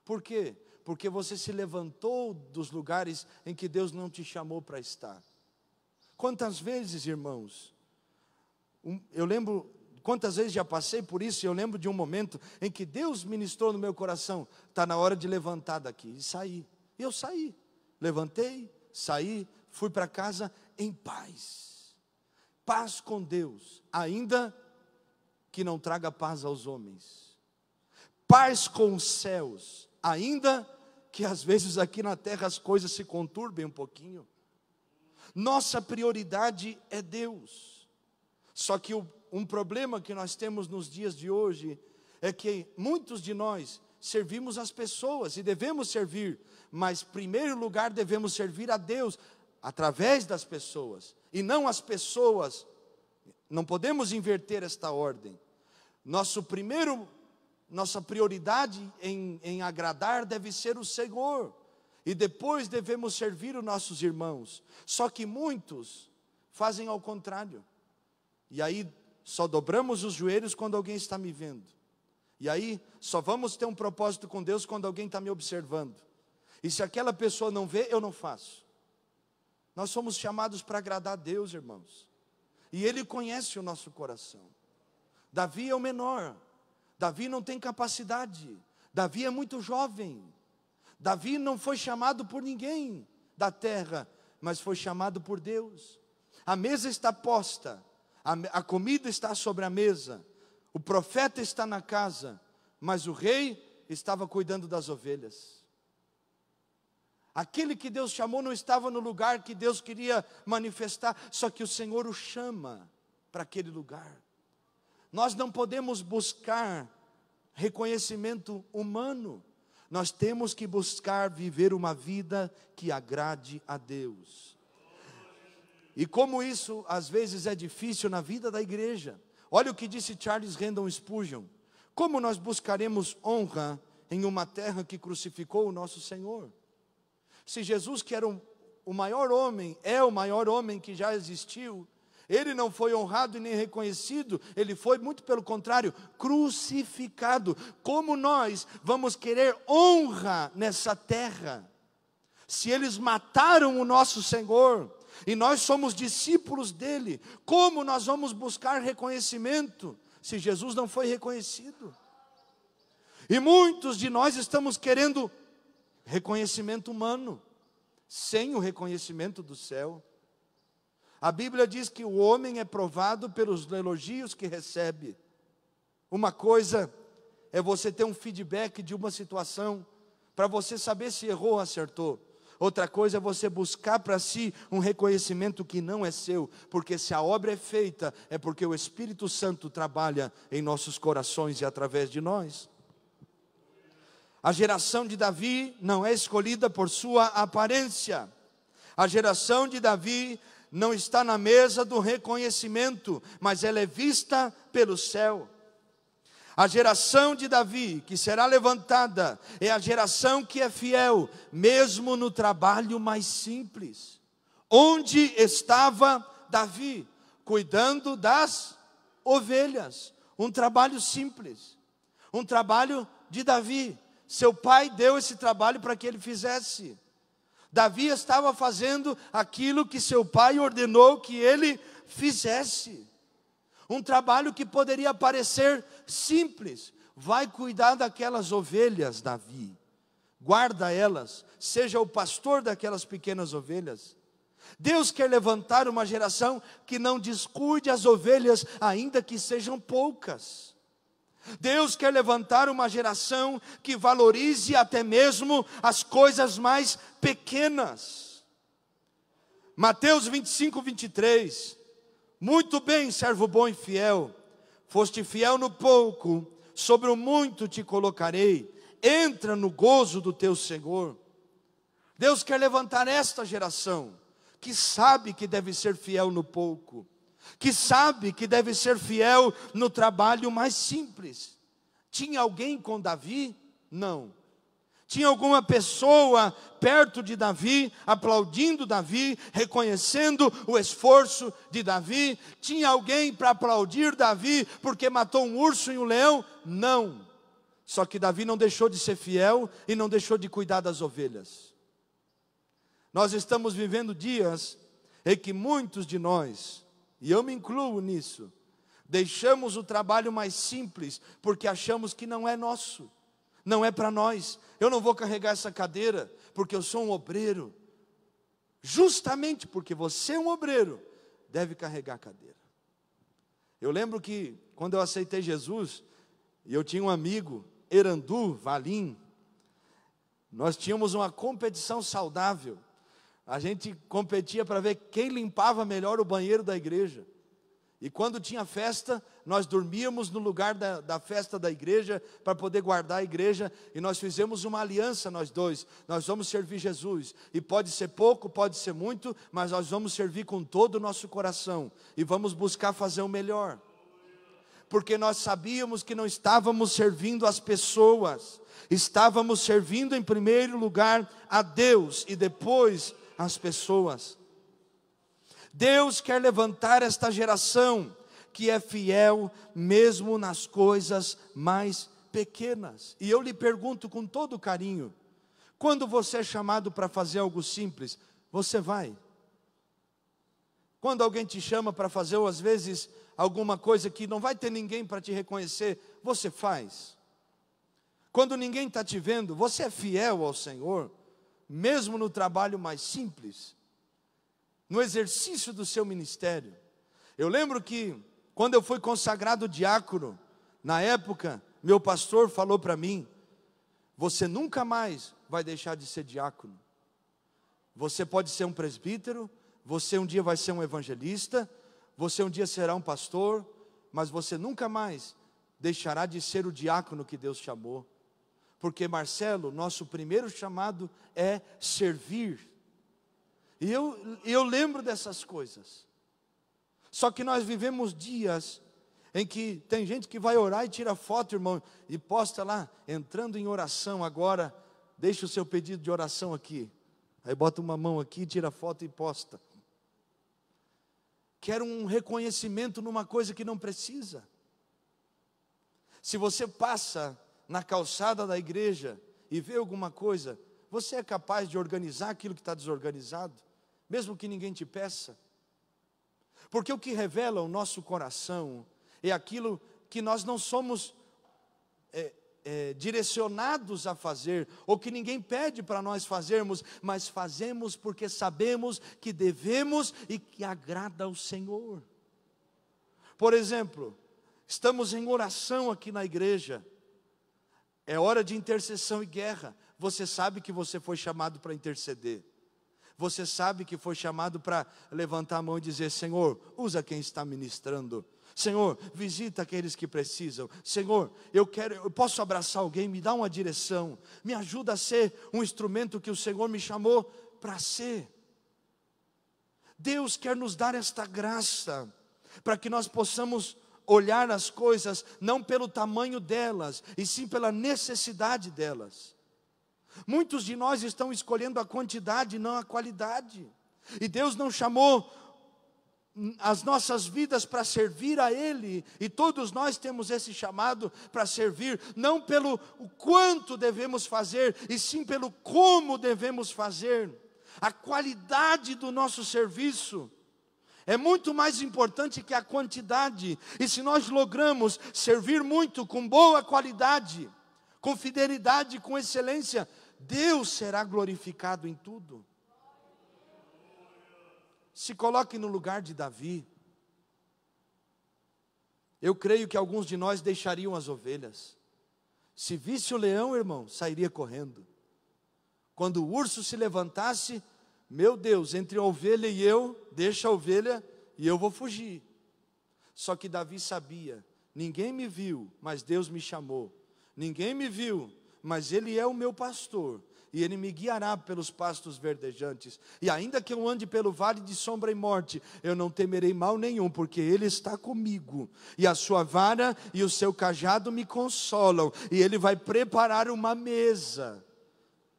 Por quê? Porque você se levantou dos lugares em que Deus não te chamou para estar. Quantas vezes, irmãos, eu lembro, quantas vezes já passei por isso, e eu lembro de um momento em que Deus ministrou no meu coração, está na hora de levantar daqui, e sair. E eu saí, levantei, saí, fui para casa em paz. Paz com Deus, ainda que não traga paz aos homens. Paz com os céus, ainda que às vezes aqui na terra as coisas se conturbem um pouquinho. Nossa prioridade é Deus. Só que um problema que nós temos nos dias de hoje é que muitos de nós servimos as pessoas e devemos servir, mas em primeiro lugar devemos servir a Deus através das pessoas e não as pessoas. Não podemos inverter esta ordem. Nossa prioridade em agradar deve ser o Senhor, e depois devemos servir os nossos irmãos. Só que muitos fazem ao contrário, e aí só dobramos os joelhos quando alguém está me vendo, e aí só vamos ter um propósito com Deus quando alguém está me observando, e se aquela pessoa não vê, eu não faço. Nós somos chamados para agradar a Deus, irmãos, e Ele conhece o nosso coração. Davi é o menor, Davi não tem capacidade, Davi é muito jovem, Davi não foi chamado por ninguém da terra, mas foi chamado por Deus. A mesa está posta, a comida está sobre a mesa, o profeta está na casa, mas o rei estava cuidando das ovelhas. Aquele que Deus chamou não estava no lugar que Deus queria manifestar, só que o Senhor o chama para aquele lugar. Nós não podemos buscar reconhecimento humano, nós temos que buscar viver uma vida que agrade a Deus. E como isso às vezes é difícil na vida da igreja, olha o que disse Charles Haddon Spurgeon: como nós buscaremos honra em uma terra que crucificou o nosso Senhor? Se Jesus, que era o maior homem, é o maior homem que já existiu, ele não foi honrado e nem reconhecido, ele foi, muito pelo contrário, crucificado. Como nós vamos querer honra nessa terra, se eles mataram o nosso Senhor, e nós somos discípulos dele? Como nós vamos buscar reconhecimento, se Jesus não foi reconhecido? E muitos de nós estamos querendo reconhecimento humano, sem o reconhecimento do céu. A Bíblia diz que o homem é provado pelos elogios que recebe. Uma coisa é você ter um feedback de uma situação, para você saber se errou ou acertou. Outra coisa é você buscar para si um reconhecimento que não é seu, porque se a obra é feita, é porque o Espírito Santo trabalha em nossos corações e através de nós. A geração de Davi não é escolhida por sua aparência. A geração de Davi não está na mesa do reconhecimento, mas ela é vista pelo céu. A geração de Davi, que será levantada, é a geração que é fiel, mesmo no trabalho mais simples. Onde estava Davi? Cuidando das ovelhas. Um trabalho simples, um trabalho de Davi. Seu pai deu esse trabalho para que ele fizesse. Davi estava fazendo aquilo que seu pai ordenou que ele fizesse. Um trabalho que poderia parecer simples. Vai cuidar daquelas ovelhas, Davi. Guarda elas. Seja o pastor daquelas pequenas ovelhas. Deus quer levantar uma geração que não descuide as ovelhas, ainda que sejam poucas. Deus quer levantar uma geração que valorize até mesmo as coisas mais pequenas. Mateus 25, 23. Muito bem, servo bom e fiel. Foste fiel no pouco, sobre o muito te colocarei. Entra no gozo do teu Senhor. Deus quer levantar esta geração, que sabe que deve ser fiel no pouco, que sabe que deve ser fiel no trabalho mais simples. Tinha alguém com Davi? Não. Tinha alguma pessoa perto de Davi, aplaudindo Davi, reconhecendo o esforço de Davi? Tinha alguém para aplaudir Davi, porque matou um urso e um leão? Não. Só que Davi não deixou de ser fiel, e não deixou de cuidar das ovelhas. Nós estamos vivendo dias em que muitos de nós, e eu me incluo nisso, deixamos o trabalho mais simples, porque achamos que não é nosso, não é para nós. Eu não vou carregar essa cadeira, porque eu sou um obreiro. Justamente porque você é um obreiro, deve carregar a cadeira. Eu lembro que, quando eu aceitei Jesus, e eu tinha um amigo, Erandu Valim, nós tínhamos uma competição saudável. A gente competia para ver quem limpava melhor o banheiro da igreja. E quando tinha festa, nós dormíamos no lugar da festa da igreja, para poder guardar a igreja. E nós fizemos uma aliança, nós dois. Nós vamos servir Jesus. E pode ser pouco, pode ser muito, mas nós vamos servir com todo o nosso coração. E vamos buscar fazer o melhor. Porque nós sabíamos que não estávamos servindo as pessoas. Estávamos servindo em primeiro lugar a Deus, e depois as pessoas. Deus quer levantar esta geração que é fiel mesmo nas coisas mais pequenas. E eu lhe pergunto com todo carinho, quando você é chamado para fazer algo simples, você vai? Quando alguém te chama para fazer, ou às vezes alguma coisa que não vai ter ninguém para te reconhecer, você faz? Quando ninguém está te vendo, você é fiel ao Senhor, mesmo no trabalho mais simples, no exercício do seu ministério? Eu lembro que, quando eu fui consagrado diácono, na época, meu pastor falou para mim: você nunca mais vai deixar de ser diácono. Você pode ser um presbítero, você um dia vai ser um evangelista, você um dia será um pastor, mas você nunca mais deixará de ser o diácono que Deus chamou. Porque, Marcelo, nosso primeiro chamado é servir. E eu lembro dessas coisas. Só que nós vivemos dias em que tem gente que vai orar e tira foto, irmão, e posta lá, entrando em oração agora. Deixa o seu pedido de oração aqui. Aí bota uma mão aqui, tira foto e posta. Quer um reconhecimento numa coisa que não precisa. Se você passa na calçada da igreja e vê alguma coisa, você é capaz de organizar aquilo que está desorganizado, mesmo que ninguém te peça? Porque o que revela o nosso coração é aquilo que nós não somos direcionados a fazer, ou que ninguém pede para nós fazermos, mas fazemos porque sabemos que devemos e que agrada ao Senhor. Por exemplo, estamos em oração aqui na igreja, é hora de intercessão e guerra. Você sabe que você foi chamado para interceder. Você sabe que foi chamado para levantar a mão e dizer: Senhor, usa quem está ministrando. Senhor, visita aqueles que precisam. Senhor, eu posso abraçar alguém, me dá uma direção, me ajuda a ser um instrumento que o Senhor me chamou para ser. Deus quer nos dar esta graça, para que nós possamos olhar as coisas, não pelo tamanho delas, e sim pela necessidade delas. Muitos de nós estão escolhendo a quantidade, não a qualidade. E Deus não chamou as nossas vidas para servir a Ele, e todos nós temos esse chamado para servir, não pelo o quanto devemos fazer, e sim pelo como devemos fazer. A qualidade do nosso serviço é muito mais importante que a quantidade, e se nós logramos servir muito com boa qualidade, com fidelidade, com excelência, Deus será glorificado em tudo. Se coloque no lugar de Davi. Eu creio que alguns de nós deixariam as ovelhas. Se visse o leão, irmão, sairia correndo. Quando o urso se levantasse, meu Deus, entre a ovelha e eu, deixa a ovelha e eu vou fugir. Só que Davi sabia: ninguém me viu, mas Deus me chamou. Ninguém me viu, mas Ele é o meu pastor, e Ele me guiará pelos pastos verdejantes. E ainda que eu ande pelo vale de sombra e morte, eu não temerei mal nenhum, porque Ele está comigo. E a sua vara e o seu cajado me consolam. E Ele vai preparar uma mesa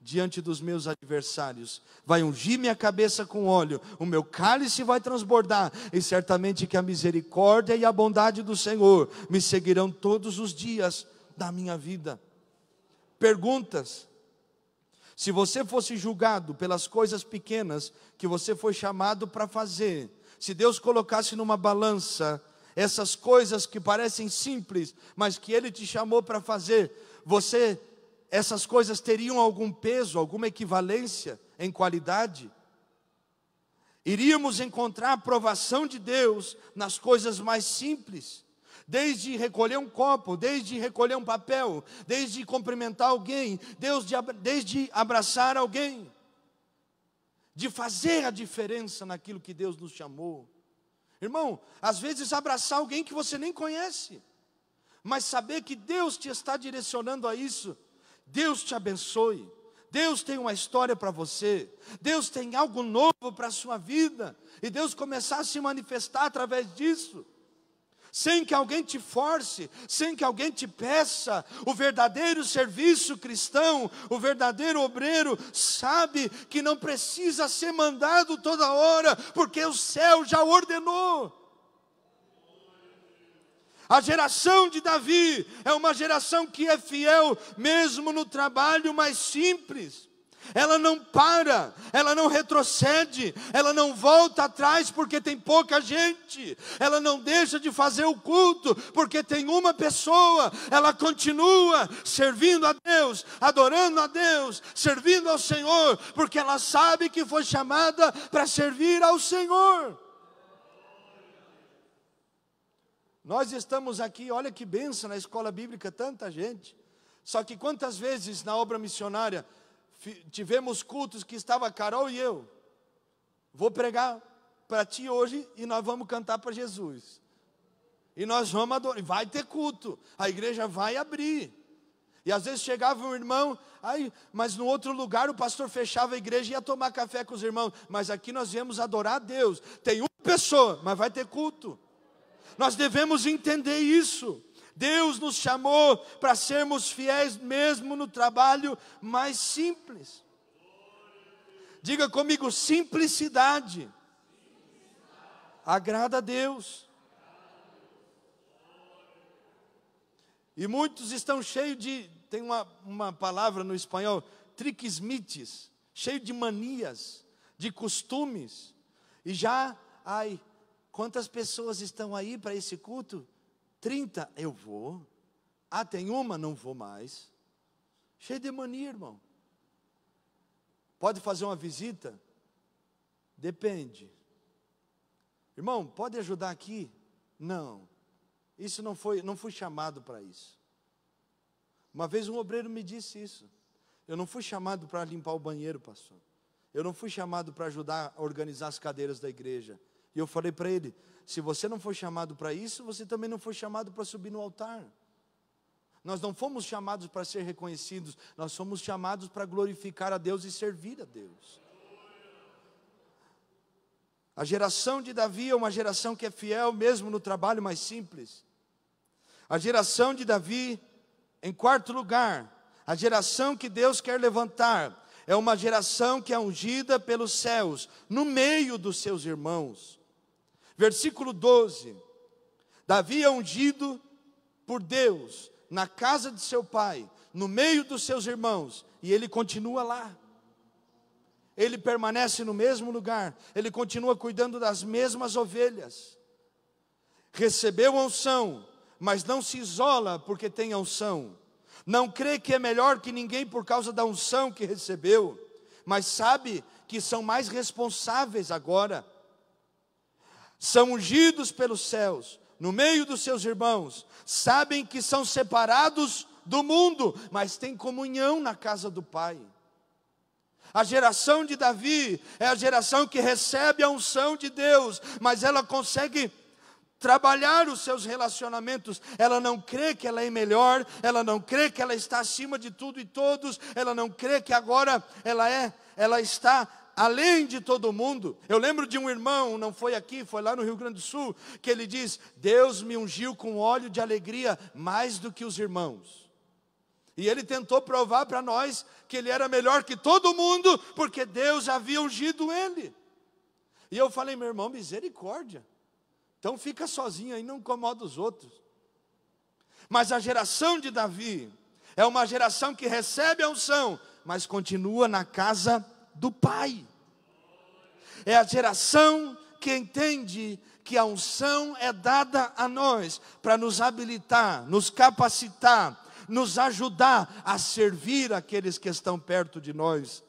diante dos meus adversários. Vai ungir minha cabeça com óleo, o meu cálice vai transbordar. E certamente que a misericórdia e a bondade do Senhor me seguirão todos os dias da minha vida. Perguntas: se você fosse julgado pelas coisas pequenas que você foi chamado para fazer, se Deus colocasse numa balança essas coisas que parecem simples, mas que Ele te chamou para fazer, essas coisas teriam algum peso, alguma equivalência em qualidade? Iríamos encontrar a aprovação de Deus nas coisas mais simples, desde recolher um copo, desde recolher um papel, desde cumprimentar alguém, desde abraçar alguém, de fazer a diferença naquilo que Deus nos chamou. Irmão, às vezes abraçar alguém que você nem conhece, mas saber que Deus te está direcionando a isso. Deus te abençoe. Deus tem uma história para você. Deus tem algo novo para a sua vida, e Deus começar a se manifestar através disso, sem que alguém te force, sem que alguém te peça. O verdadeiro serviço cristão, o verdadeiro obreiro, sabe que não precisa ser mandado toda hora, porque o céu já ordenou. A geração de Davi é uma geração que é fiel, mesmo no trabalho mais simples. Ela não para, ela não retrocede, ela não volta atrás porque tem pouca gente, ela não deixa de fazer o culto porque tem uma pessoa, ela continua servindo a Deus, adorando a Deus, servindo ao Senhor, porque ela sabe que foi chamada para servir ao Senhor. Nós estamos aqui, olha que bênção, na escola bíblica, tanta gente. Só que quantas vezes na obra missionária tivemos cultos que estava Carol e eu: vou pregar para ti hoje e nós vamos cantar para Jesus. E nós vamos adorar, vai ter culto, a igreja vai abrir. E às vezes chegava um irmão, mas no outro lugar o pastor fechava a igreja e ia tomar café com os irmãos. Mas aqui nós viemos adorar a Deus. Tem uma pessoa, mas vai ter culto. Nós devemos entender isso. Deus nos chamou para sermos fiéis mesmo no trabalho mais simples. Diga comigo, simplicidade. Agrada a Deus. E muitos estão cheios de, tem uma palavra no espanhol, triquismites, cheio de manias, de costumes. E já, quantas pessoas estão aí para esse culto? 30, eu vou. Tem uma, não vou mais. Cheio de mania, irmão. Pode fazer uma visita? Depende. Irmão, pode ajudar aqui? Não. Isso não fui chamado para isso. Uma vez um obreiro me disse isso. Eu não fui chamado para limpar o banheiro, pastor. Eu não fui chamado para ajudar a organizar as cadeiras da igreja. E eu falei para ele, se você não foi chamado para isso, você também não foi chamado para subir no altar. Nós não fomos chamados para ser reconhecidos, nós fomos chamados para glorificar a Deus e servir a Deus. A geração de Davi é uma geração que é fiel mesmo no trabalho mais simples. A geração de Davi, em quarto lugar, a geração que Deus quer levantar, é uma geração que é ungida pelos céus, no meio dos seus irmãos. Versículo 12, Davi é ungido por Deus, na casa de seu pai, no meio dos seus irmãos, e ele continua lá. Ele permanece no mesmo lugar, ele continua cuidando das mesmas ovelhas. Recebeu a unção, mas não se isola porque tem a unção. Não crê que é melhor que ninguém por causa da unção que recebeu, mas sabe que são mais responsáveis agora. São ungidos pelos céus, no meio dos seus irmãos, sabem que são separados do mundo, mas têm comunhão na casa do Pai. A geração de Davi é a geração que recebe a unção de Deus, mas ela consegue trabalhar os seus relacionamentos. Ela não crê que ela é melhor, ela não crê que ela está acima de tudo e todos, ela não crê que agora ela está além de todo mundo. Eu lembro de um irmão, não foi aqui, foi lá no Rio Grande do Sul, que ele diz, Deus me ungiu com óleo de alegria mais do que os irmãos. E ele tentou provar para nós que ele era melhor que todo mundo, porque Deus havia ungido ele. E eu falei, meu irmão, misericórdia. Então fica sozinho aí, não incomoda os outros. Mas a geração de Davi é uma geração que recebe a unção, mas continua na casa do Pai. É a geração que entende que a unção é dada a nós para nos habilitar, nos capacitar, nos ajudar a servir aqueles que estão perto de nós.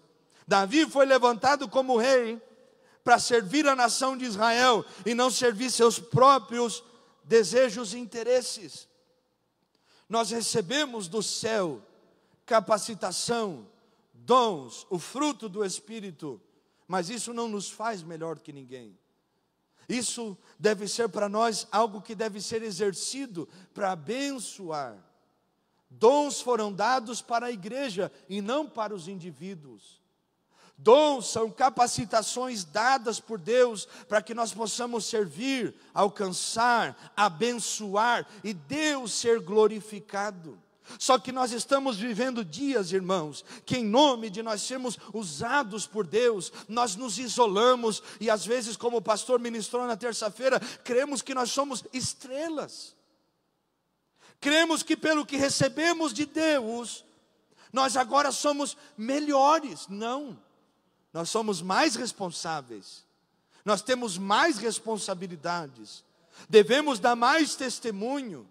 Davi foi levantado como rei para servir a nação de Israel e não servir seus próprios desejos e interesses. Nós recebemos do céu capacitação, dons, o fruto do Espírito, mas isso não nos faz melhor que ninguém. Isso deve ser para nós algo que deve ser exercido para abençoar. Dons foram dados para a igreja e não para os indivíduos. Dons são capacitações dadas por Deus para que nós possamos servir, alcançar, abençoar e Deus ser glorificado. Só que nós estamos vivendo dias, irmãos, que em nome de nós sermos usados por Deus, nós nos isolamos e às vezes, como o pastor ministrou na terça-feira, cremos que nós somos estrelas. Cremos que pelo que recebemos de Deus, nós agora somos melhores. Não, nós somos mais responsáveis, nós temos mais responsabilidades, devemos dar mais testemunho,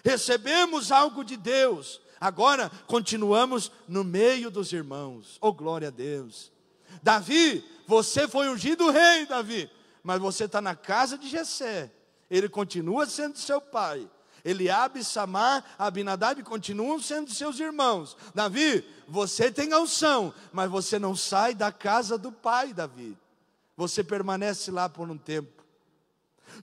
recebemos algo de Deus, agora continuamos no meio dos irmãos. Oh, glória a Deus. Davi, você foi ungido rei, Davi, mas você está na casa de Jessé, ele continua sendo seu pai. Eliabe, Samar, Abinadab continuam sendo seus irmãos. Davi, você tem a unção, mas você não sai da casa do pai, Davi. Você permanece lá por um tempo.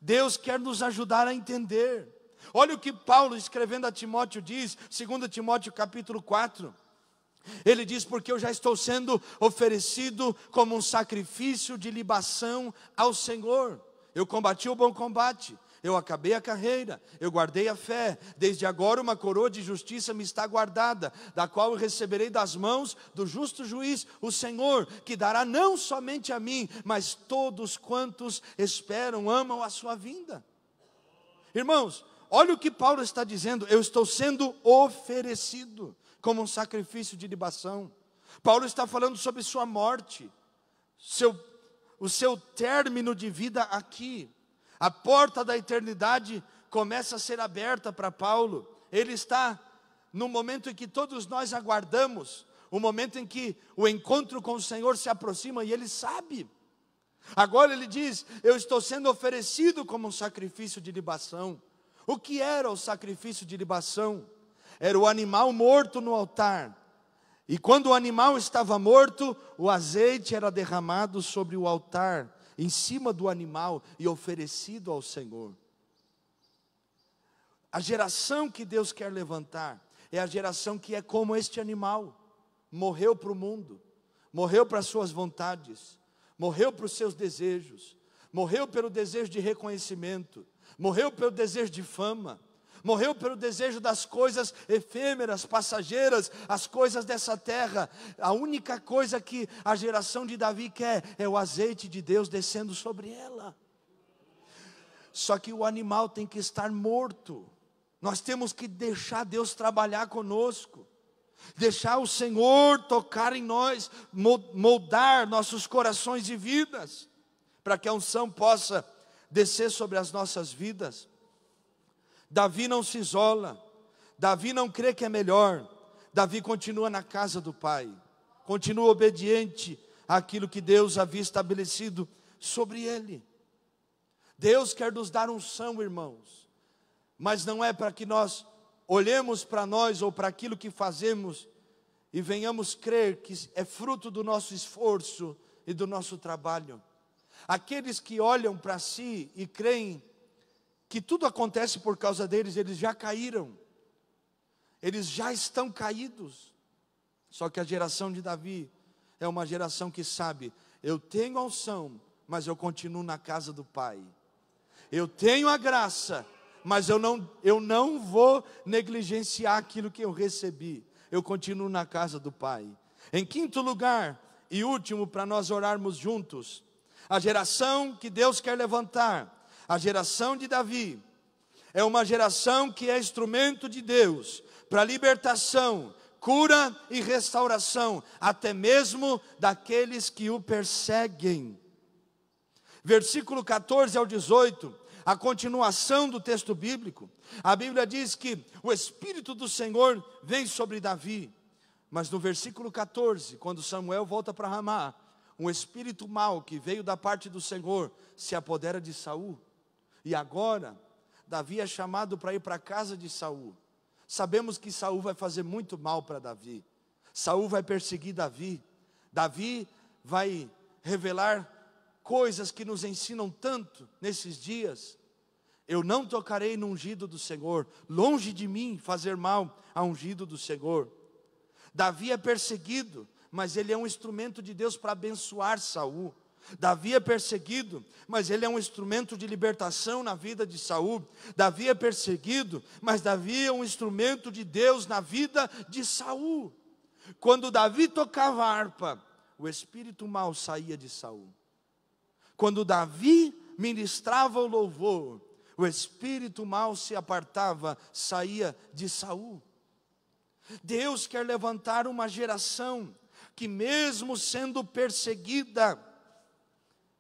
Deus quer nos ajudar a entender. Olha o que Paulo, escrevendo a Timóteo, diz, 2 Timóteo capítulo 4. Ele diz, porque eu já estou sendo oferecido como um sacrifício de libação ao Senhor. Eu combati o bom combate, eu acabei a carreira, eu guardei a fé, desde agora uma coroa de justiça me está guardada, da qual eu receberei das mãos do justo juiz, o Senhor, que dará não somente a mim, mas todos quantos esperam, amam a sua vinda. Irmãos, olha o que Paulo está dizendo: eu estou sendo oferecido como um sacrifício de libação. Paulo está falando sobre sua morte, o seu término de vida aqui. A porta da eternidade começa a ser aberta para Paulo. Ele está no momento em que todos nós aguardamos, o momento em que o encontro com o Senhor se aproxima, e ele sabe. Agora ele diz: eu estou sendo oferecido como um sacrifício de libação. O que era o sacrifício de libação? Era o animal morto no altar. E quando o animal estava morto, o azeite era derramado sobre o altar, em cima do animal, e oferecido ao Senhor. A geração que Deus quer levantar é a geração que é como este animal. Morreu para o mundo, morreu para as suas vontades, morreu para os seus desejos, morreu pelo desejo de reconhecimento, morreu pelo desejo de fama, morreu pelo desejo das coisas efêmeras, passageiras, as coisas dessa terra. A única coisa que a geração de Davi quer é o azeite de Deus descendo sobre ela. Só que o animal tem que estar morto. Nós temos que deixar Deus trabalhar conosco, deixar o Senhor tocar em nós, moldar nossos corações e vidas, para que a unção possa descer sobre as nossas vidas. Davi não se isola, Davi não crê que é melhor, Davi continua na casa do pai, continua obediente àquilo que Deus havia estabelecido sobre ele. Deus quer nos dar unção, irmãos, mas não é para que nós olhemos para nós ou para aquilo que fazemos e venhamos crer que é fruto do nosso esforço e do nosso trabalho. Aqueles que olham para si e creem que tudo acontece por causa deles, eles já caíram, eles já estão caídos. Só que a geração de Davi é uma geração que sabe: eu tenho a unção, mas eu continuo na casa do Pai. Eu tenho a graça, mas eu não vou negligenciar aquilo que eu recebi. Eu continuo na casa do Pai. Em quinto lugar e último, para nós orarmos juntos, a geração que Deus quer levantar, a geração de Davi, é uma geração que é instrumento de Deus para libertação, cura e restauração, até mesmo daqueles que o perseguem. Versículo 14 ao 18, a continuação do texto bíblico. A Bíblia diz que o Espírito do Senhor vem sobre Davi. Mas no versículo 14, quando Samuel volta para Ramá, um espírito mau que veio da parte do Senhor se apodera de Saul. E agora, Davi é chamado para ir para a casa de Saul. Sabemos que Saul vai fazer muito mal para Davi. Saul vai perseguir Davi. Davi vai revelar coisas que nos ensinam tanto nesses dias. Eu não tocarei no ungido do Senhor. Longe de mim fazer mal ao ungido do Senhor. Davi é perseguido, mas ele é um instrumento de Deus para abençoar Saul. Davi é perseguido, mas ele é um instrumento de libertação na vida de Saul. Davi é perseguido, mas Davi é um instrumento de Deus na vida de Saul. Quando Davi tocava a harpa, o espírito mau saía de Saul. Quando Davi ministrava o louvor, o espírito mau se apartava, saía de Saul. Deus quer levantar uma geração que, mesmo sendo perseguida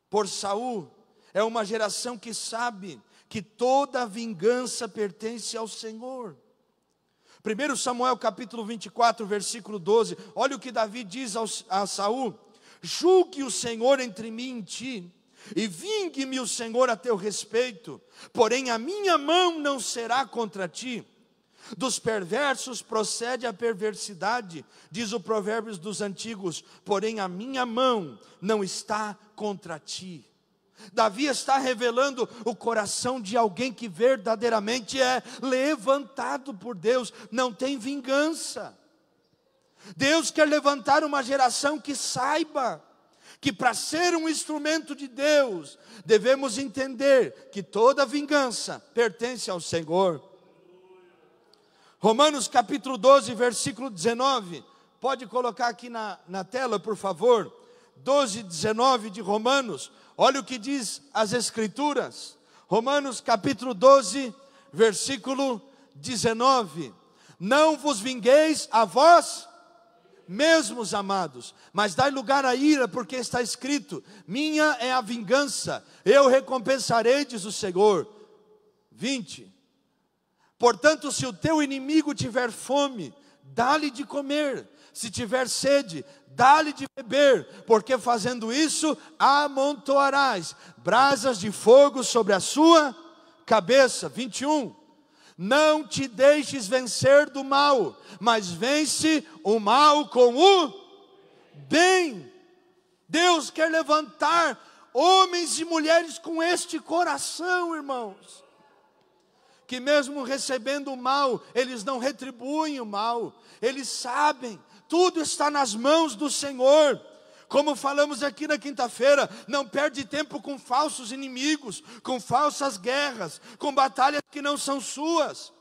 por Saul, é uma geração que sabe que toda vingança pertence ao Senhor. 1 Samuel capítulo 24, versículo 12, olha o que Davi diz a Saul: julgue o Senhor entre mim e ti, e vingue-me o Senhor a teu respeito, porém a minha mão não será contra ti. Dos perversos procede a perversidade, diz o Provérbios dos antigos, porém a minha mão não está contra ti. Davi está revelando o coração de alguém que verdadeiramente é levantado por Deus, não tem vingança. Deus quer levantar uma geração que saiba que para ser um instrumento de Deus, devemos entender que toda vingança pertence ao Senhor. Romanos capítulo 12, versículo 19, pode colocar aqui na tela, por favor, 12, 19 de Romanos, olha o que diz as Escrituras, Romanos capítulo 12, versículo 19, não vos vingueis a vós mesmos, amados, mas dai lugar à ira, porque está escrito, minha é a vingança, eu recompensarei, diz o Senhor. 20, portanto, se o teu inimigo tiver fome, dá-lhe de comer, se tiver sede, dá-lhe de beber, porque fazendo isso, amontoarás brasas de fogo sobre a sua cabeça. 21, não te deixes vencer do mal, mas vence o mal com o bem. Deus quer levantar homens e mulheres com este coração, irmãos, que mesmo recebendo o mal, eles não retribuem o mal, eles sabem, tudo está nas mãos do Senhor. Como falamos aqui na quinta-feira, não perde tempo com falsos inimigos, com falsas guerras, com batalhas que não são suas.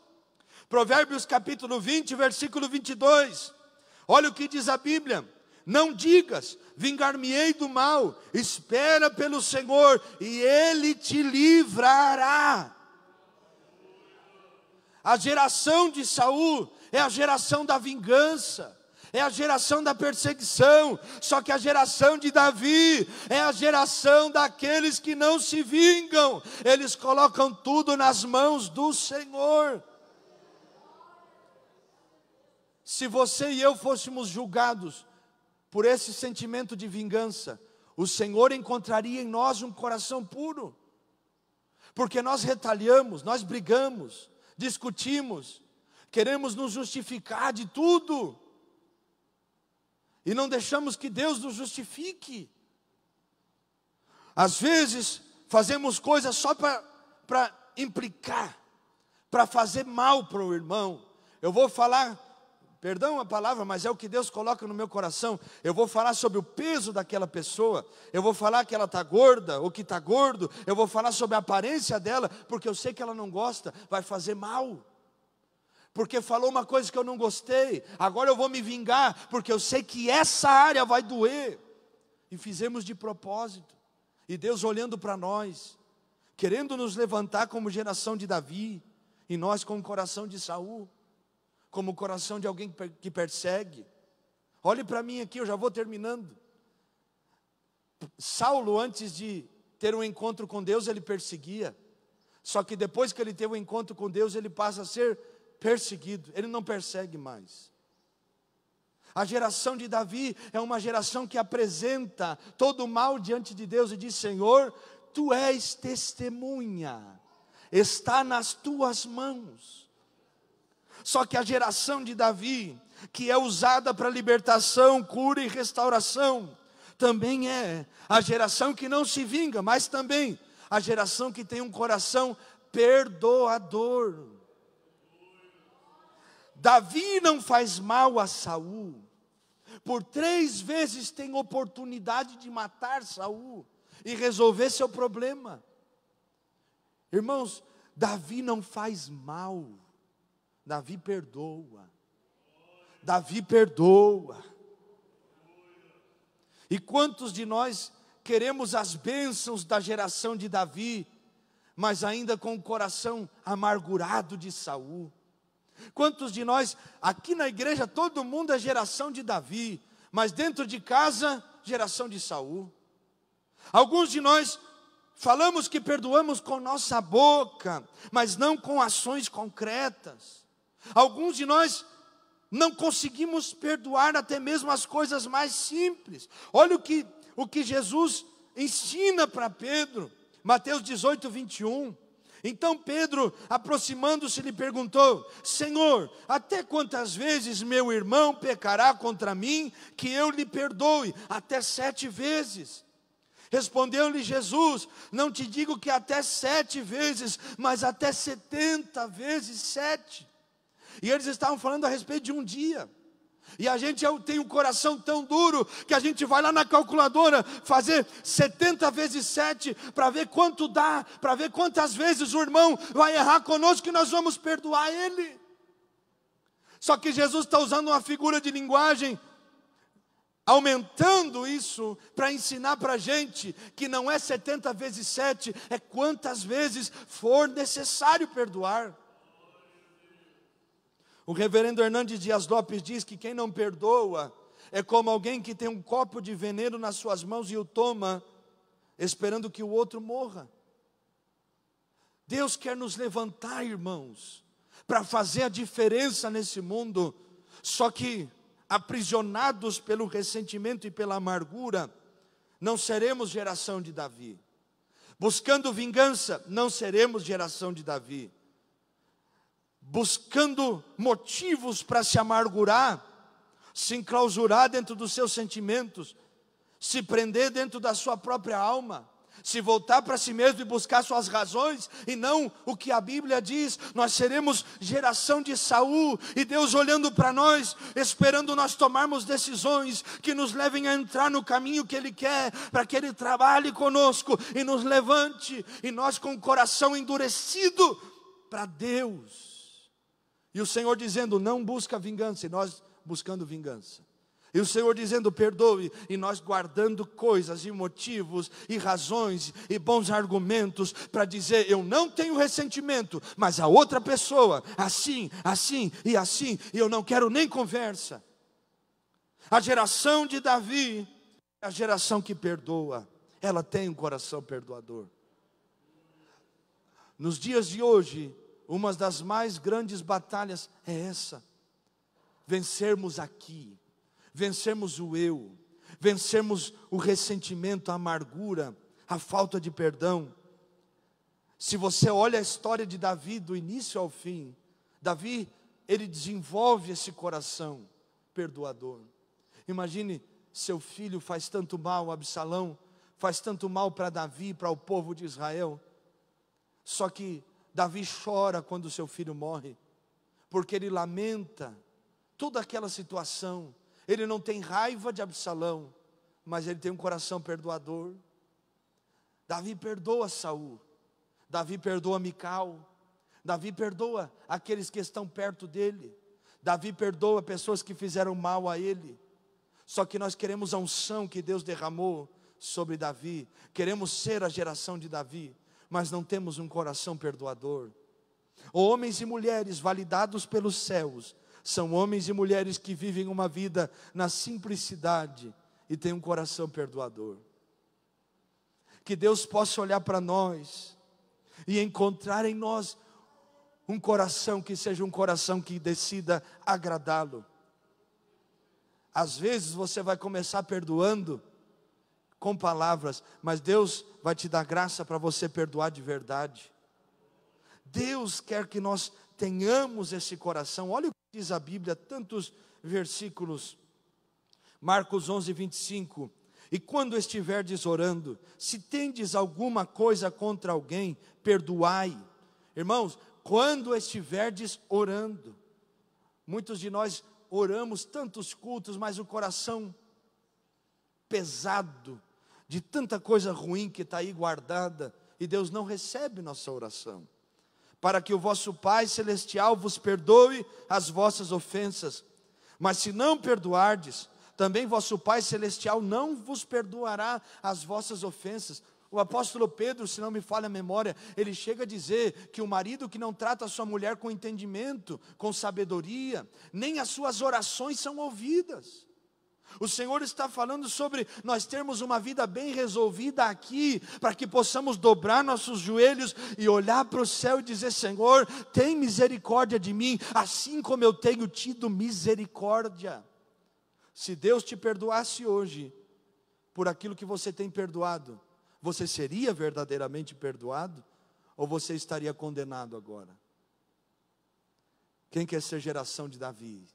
Provérbios capítulo 20, versículo 22. Olha o que diz a Bíblia. Não digas, vingar-me-ei do mal, espera pelo Senhor e Ele te livrará. A geração de Saul é a geração da vingança, é a geração da perseguição, só que a geração de Davi é a geração daqueles que não se vingam, eles colocam tudo nas mãos do Senhor. Se você e eu fôssemos julgados por esse sentimento de vingança, o Senhor encontraria em nós um coração puro, porque nós retalhamos, nós brigamos, discutimos, queremos nos justificar de tudo, e não deixamos que Deus nos justifique. Às vezes fazemos coisas só para implicar, para fazer mal para o irmão. Eu vou falar, perdão a palavra, mas é o que Deus coloca no meu coração. Eu vou falar sobre o peso daquela pessoa, eu vou falar que ela está gorda, ou que está gordo, eu vou falar sobre a aparência dela, porque eu sei que ela não gosta, vai fazer mal. Porque falou uma coisa que eu não gostei, agora eu vou me vingar, porque eu sei que essa área vai doer. E fizemos de propósito, e Deus olhando para nós, querendo nos levantar como geração de Davi, e nós com o coração de Saul, como o coração de alguém que persegue. Olhe para mim aqui, eu já vou terminando. Saulo, antes de ter um encontro com Deus, ele perseguia, só que depois que ele teve um encontro com Deus, ele passa a ser perseguido, ele não persegue mais. A geração de Davi é uma geração que apresenta todo o mal diante de Deus e diz: Senhor, Tu és testemunha, está nas Tuas mãos. Só que a geração de Davi, que é usada para libertação, cura e restauração, também é a geração que não se vinga, mas também a geração que tem um coração perdoador. Davi não faz mal a Saul, por 3 vezes tem oportunidade de matar Saul e resolver seu problema. Irmãos, Davi não faz mal, Davi perdoa, Davi perdoa. E quantos de nós queremos as bênçãos da geração de Davi, mas ainda com o coração amargurado de Saul? Quantos de nós, aqui na igreja, todo mundo é geração de Davi, mas dentro de casa, geração de Saul. Alguns de nós falamos que perdoamos com nossa boca, mas não com ações concretas. Alguns de nós não conseguimos perdoar até mesmo as coisas mais simples. Olha o que Jesus ensina para Pedro, Mateus 18, 21. Então Pedro, aproximando-se, lhe perguntou: Senhor, até quantas vezes meu irmão pecará contra mim, que eu lhe perdoe? Até 7 vezes. Respondeu-lhe Jesus: não te digo que até 7 vezes, mas até 70 vezes 7. E eles estavam falando a respeito de um dia. E a gente tem um coração tão duro que a gente vai lá na calculadora fazer 70 vezes 7 para ver quanto dá, para ver quantas vezes o irmão vai errar conosco e nós vamos perdoar ele. Só que Jesus está usando uma figura de linguagem, aumentando isso para ensinar para a gente que não é 70 vezes 7, é quantas vezes for necessário perdoar. O reverendo Hernandes Dias Lopes diz que quem não perdoa é como alguém que tem um copo de veneno nas suas mãos e o toma, esperando que o outro morra. Deus quer nos levantar, irmãos, para fazer a diferença nesse mundo, só que aprisionados pelo ressentimento e pela amargura, não seremos geração de Davi. Buscando vingança, não seremos geração de Davi. Buscando motivos para se amargurar, se enclausurar dentro dos seus sentimentos, se prender dentro da sua própria alma, se voltar para si mesmo e buscar suas razões, e não o que a Bíblia diz. Nós seremos geração de Saul, e Deus olhando para nós, esperando nós tomarmos decisões que nos levem a entrar no caminho que Ele quer, para que Ele trabalhe conosco e nos levante, e nós com o coração endurecido para Deus. E o Senhor dizendo, não busca vingança, e nós buscando vingança. E o Senhor dizendo, perdoe, e nós guardando coisas e motivos e razões e bons argumentos para dizer, eu não tenho ressentimento, mas a outra pessoa, assim, e eu não quero nem conversa. A geração de Davi é a geração que perdoa, ela tem um coração perdoador. Nos dias de hoje, uma das mais grandes batalhas é essa: vencermos aqui, vencermos o eu, vencermos o ressentimento, a amargura, a falta de perdão. Se você olha a história de Davi do início ao fim, Davi, ele desenvolve esse coração perdoador. Imagine, seu filho faz tanto mal, Absalão faz tanto mal para Davi, para o povo de Israel, só que Davi chora quando seu filho morre, porque ele lamenta toda aquela situação. Ele não tem raiva de Absalão, mas ele tem um coração perdoador. Davi perdoa Saul, Davi perdoa Mical, Davi perdoa aqueles que estão perto dele, Davi perdoa pessoas que fizeram mal a ele. Só que nós queremos a unção que Deus derramou sobre Davi, queremos ser a geração de Davi, mas não temos um coração perdoador. Homens e mulheres validados pelos céus são homens e mulheres que vivem uma vida na simplicidade e têm um coração perdoador. Que Deus possa olhar para nós e encontrar em nós um coração que seja um coração que decida agradá-lo. Às vezes você vai começar perdoando com palavras, mas Deus vai te dar graça para você perdoar de verdade. Deus quer que nós tenhamos esse coração. Olha o que diz a Bíblia, tantos versículos. Marcos 11, 25. E quando estiverdes orando, se tendes alguma coisa contra alguém, perdoai. Irmãos, quando estiverdes orando. Muitos de nós oramos tantos cultos, mas o coração pesado, de tanta coisa ruim que está aí guardada, e Deus não recebe nossa oração. Para que o vosso Pai Celestial vos perdoe as vossas ofensas. Mas se não perdoardes, também vosso Pai Celestial não vos perdoará as vossas ofensas. O apóstolo Pedro, se não me falha a memória, ele chega a dizer que o marido que não trata a sua mulher com entendimento, com sabedoria, nem as suas orações são ouvidas. O Senhor está falando sobre nós termos uma vida bem resolvida aqui, para que possamos dobrar nossos joelhos e olhar para o céu e dizer, Senhor, tem misericórdia de mim, assim como eu tenho tido misericórdia. Se Deus te perdoasse hoje, por aquilo que você tem perdoado, você seria verdadeiramente perdoado? Ou você estaria condenado agora? Quem quer ser geração de Davi?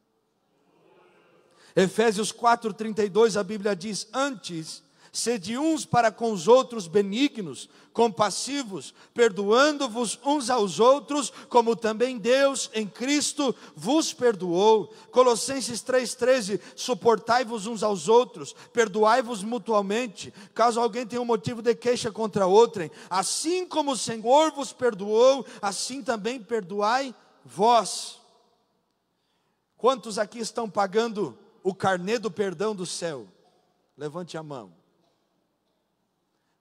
Efésios 4:32, a Bíblia diz, antes, Sede uns para com os outros benignos, compassivos, perdoando-vos uns aos outros, como também Deus em Cristo vos perdoou. Colossenses 3,13, suportai-vos uns aos outros, perdoai-vos mutuamente, caso alguém tenha um motivo de queixa contra outrem. Assim como o Senhor vos perdoou, assim também perdoai vós. Quantos aqui estão pagando o carnê do perdão do céu? Levante a mão.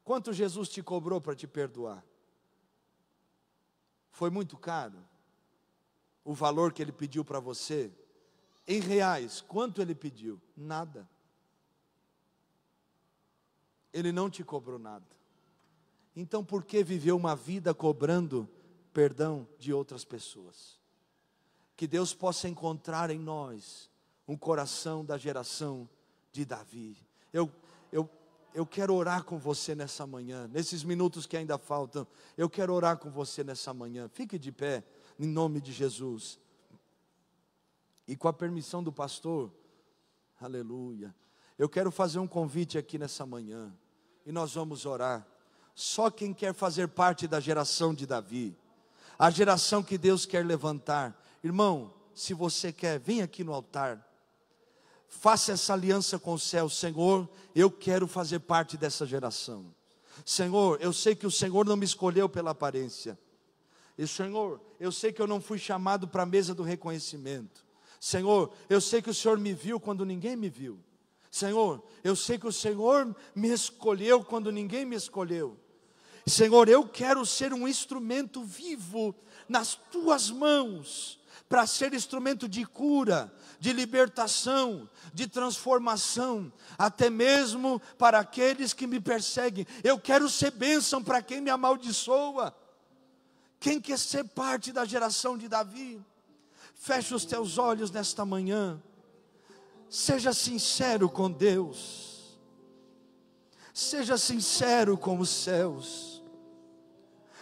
Quanto Jesus te cobrou para te perdoar? Foi muito caro? O valor que Ele pediu para você? Em reais, quanto Ele pediu? Nada. Ele não te cobrou nada. Então por que viver uma vida cobrando perdão de outras pessoas? Que Deus possa encontrar em nós um coração da geração de Davi. Eu quero orar com você nessa manhã, nesses minutos que ainda faltam, eu quero orar com você nessa manhã. Fique de pé, em nome de Jesus. E com a permissão do pastor, aleluia, eu quero fazer um convite aqui nessa manhã, e nós vamos orar. Só quem quer fazer parte da geração de Davi, a geração que Deus quer levantar. Irmão, se você quer, vem aqui no altar. Faça essa aliança com o céu. Senhor, eu quero fazer parte dessa geração. Senhor, eu sei que o Senhor não me escolheu pela aparência. E Senhor, eu sei que eu não fui chamado para a mesa do reconhecimento. Senhor, eu sei que o Senhor me viu quando ninguém me viu. Senhor, eu sei que o Senhor me escolheu quando ninguém me escolheu. Senhor, eu quero ser um instrumento vivo nas tuas mãos, para ser instrumento de cura, de libertação, de transformação, até mesmo para aqueles que me perseguem. Eu quero ser bênção para quem me amaldiçoa. Quem quer ser parte da geração de Davi? Feche os teus olhos nesta manhã. Seja sincero com Deus. Seja sincero com os céus.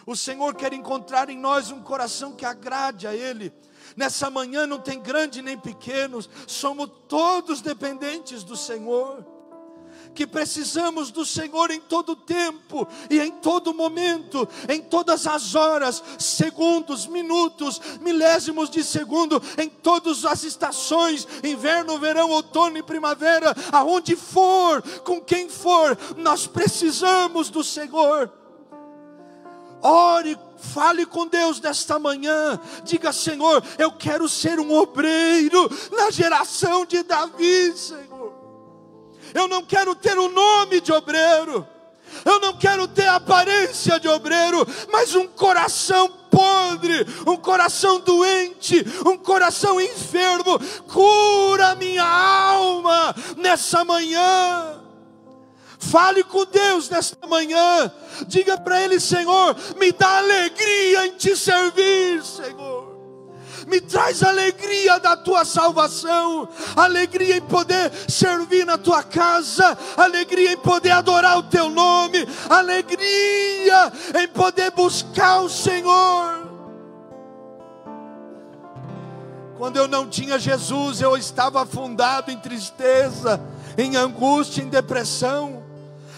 O Senhor quer encontrar em nós um coração que agrade a Ele. Nessa manhã não tem grande nem pequenos, somos todos dependentes do Senhor, que precisamos do Senhor em todo tempo e em todo momento, em todas as horas, segundos, minutos, milésimos de segundo, em todas as estações, inverno, verão, outono e primavera, aonde for, com quem for, nós precisamos do Senhor. Ore, fale com Deus nesta manhã. Diga: Senhor, eu quero ser um obreiro na geração de Davi, Senhor. Eu não quero ter o nome de obreiro, eu não quero ter a aparência de obreiro, mas um coração podre, um coração doente, um coração enfermo. Cura minha alma nessa manhã. Fale com Deus nesta manhã. Diga para Ele: Senhor, me dá alegria em te servir, Senhor. Me traz alegria da tua salvação, alegria em poder servir na tua casa, alegria em poder adorar o teu nome, alegria em poder buscar o Senhor. Quando eu não tinha Jesus, eu estava afundado em tristeza, em angústia, em depressão.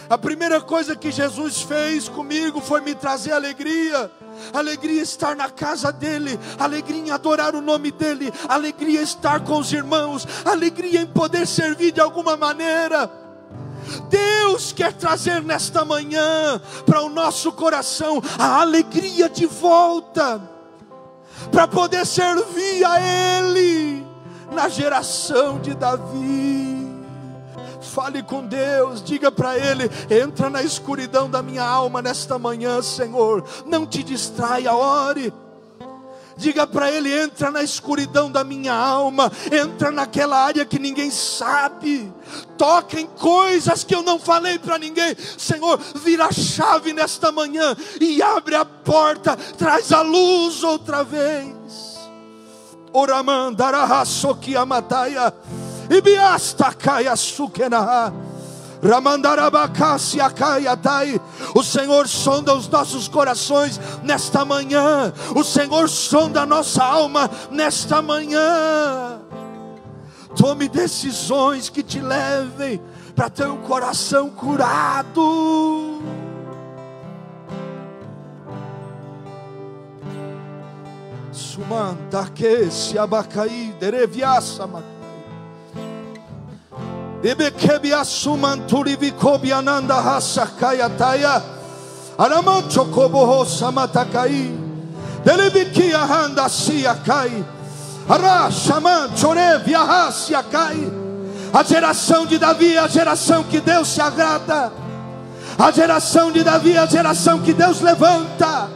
A primeira coisa que Jesus fez comigo foi me trazer alegria. Alegria estar na casa dEle, alegria em adorar o nome dEle, alegria estar com os irmãos, alegria em poder servir de alguma maneira. Deus quer trazer nesta manhã para o nosso coração a alegria de volta, para poder servir a Ele na geração de Davi. Fale com Deus, diga para Ele: entra na escuridão da minha alma nesta manhã, Senhor. Não te distraia, ore. Diga para Ele: entra na escuridão da minha alma, entra naquela área que ninguém sabe, toca em coisas que eu não falei para ninguém. Senhor, vira a chave nesta manhã e abre a porta, traz a luz outra vez. Oramandarahasokiamataia Ibiasta caia sukenaha Ramandarabacácia caia tai. O Senhor sonda os nossos corações nesta manhã. O Senhor sonda a nossa alma nesta manhã. Tome decisões que te levem para ter um coração curado. Sumanta que se abacaí, dereviaça macai. Bebekebia sumanturi vikobia nanda hasakaya taya. Aramancho koboho samatakai. Delevikia handa siakai. Ara shamancho revia hasiakai. A geração de Davi é a geração que Deus se agrada. A geração de Davi é a geração que Deus levanta.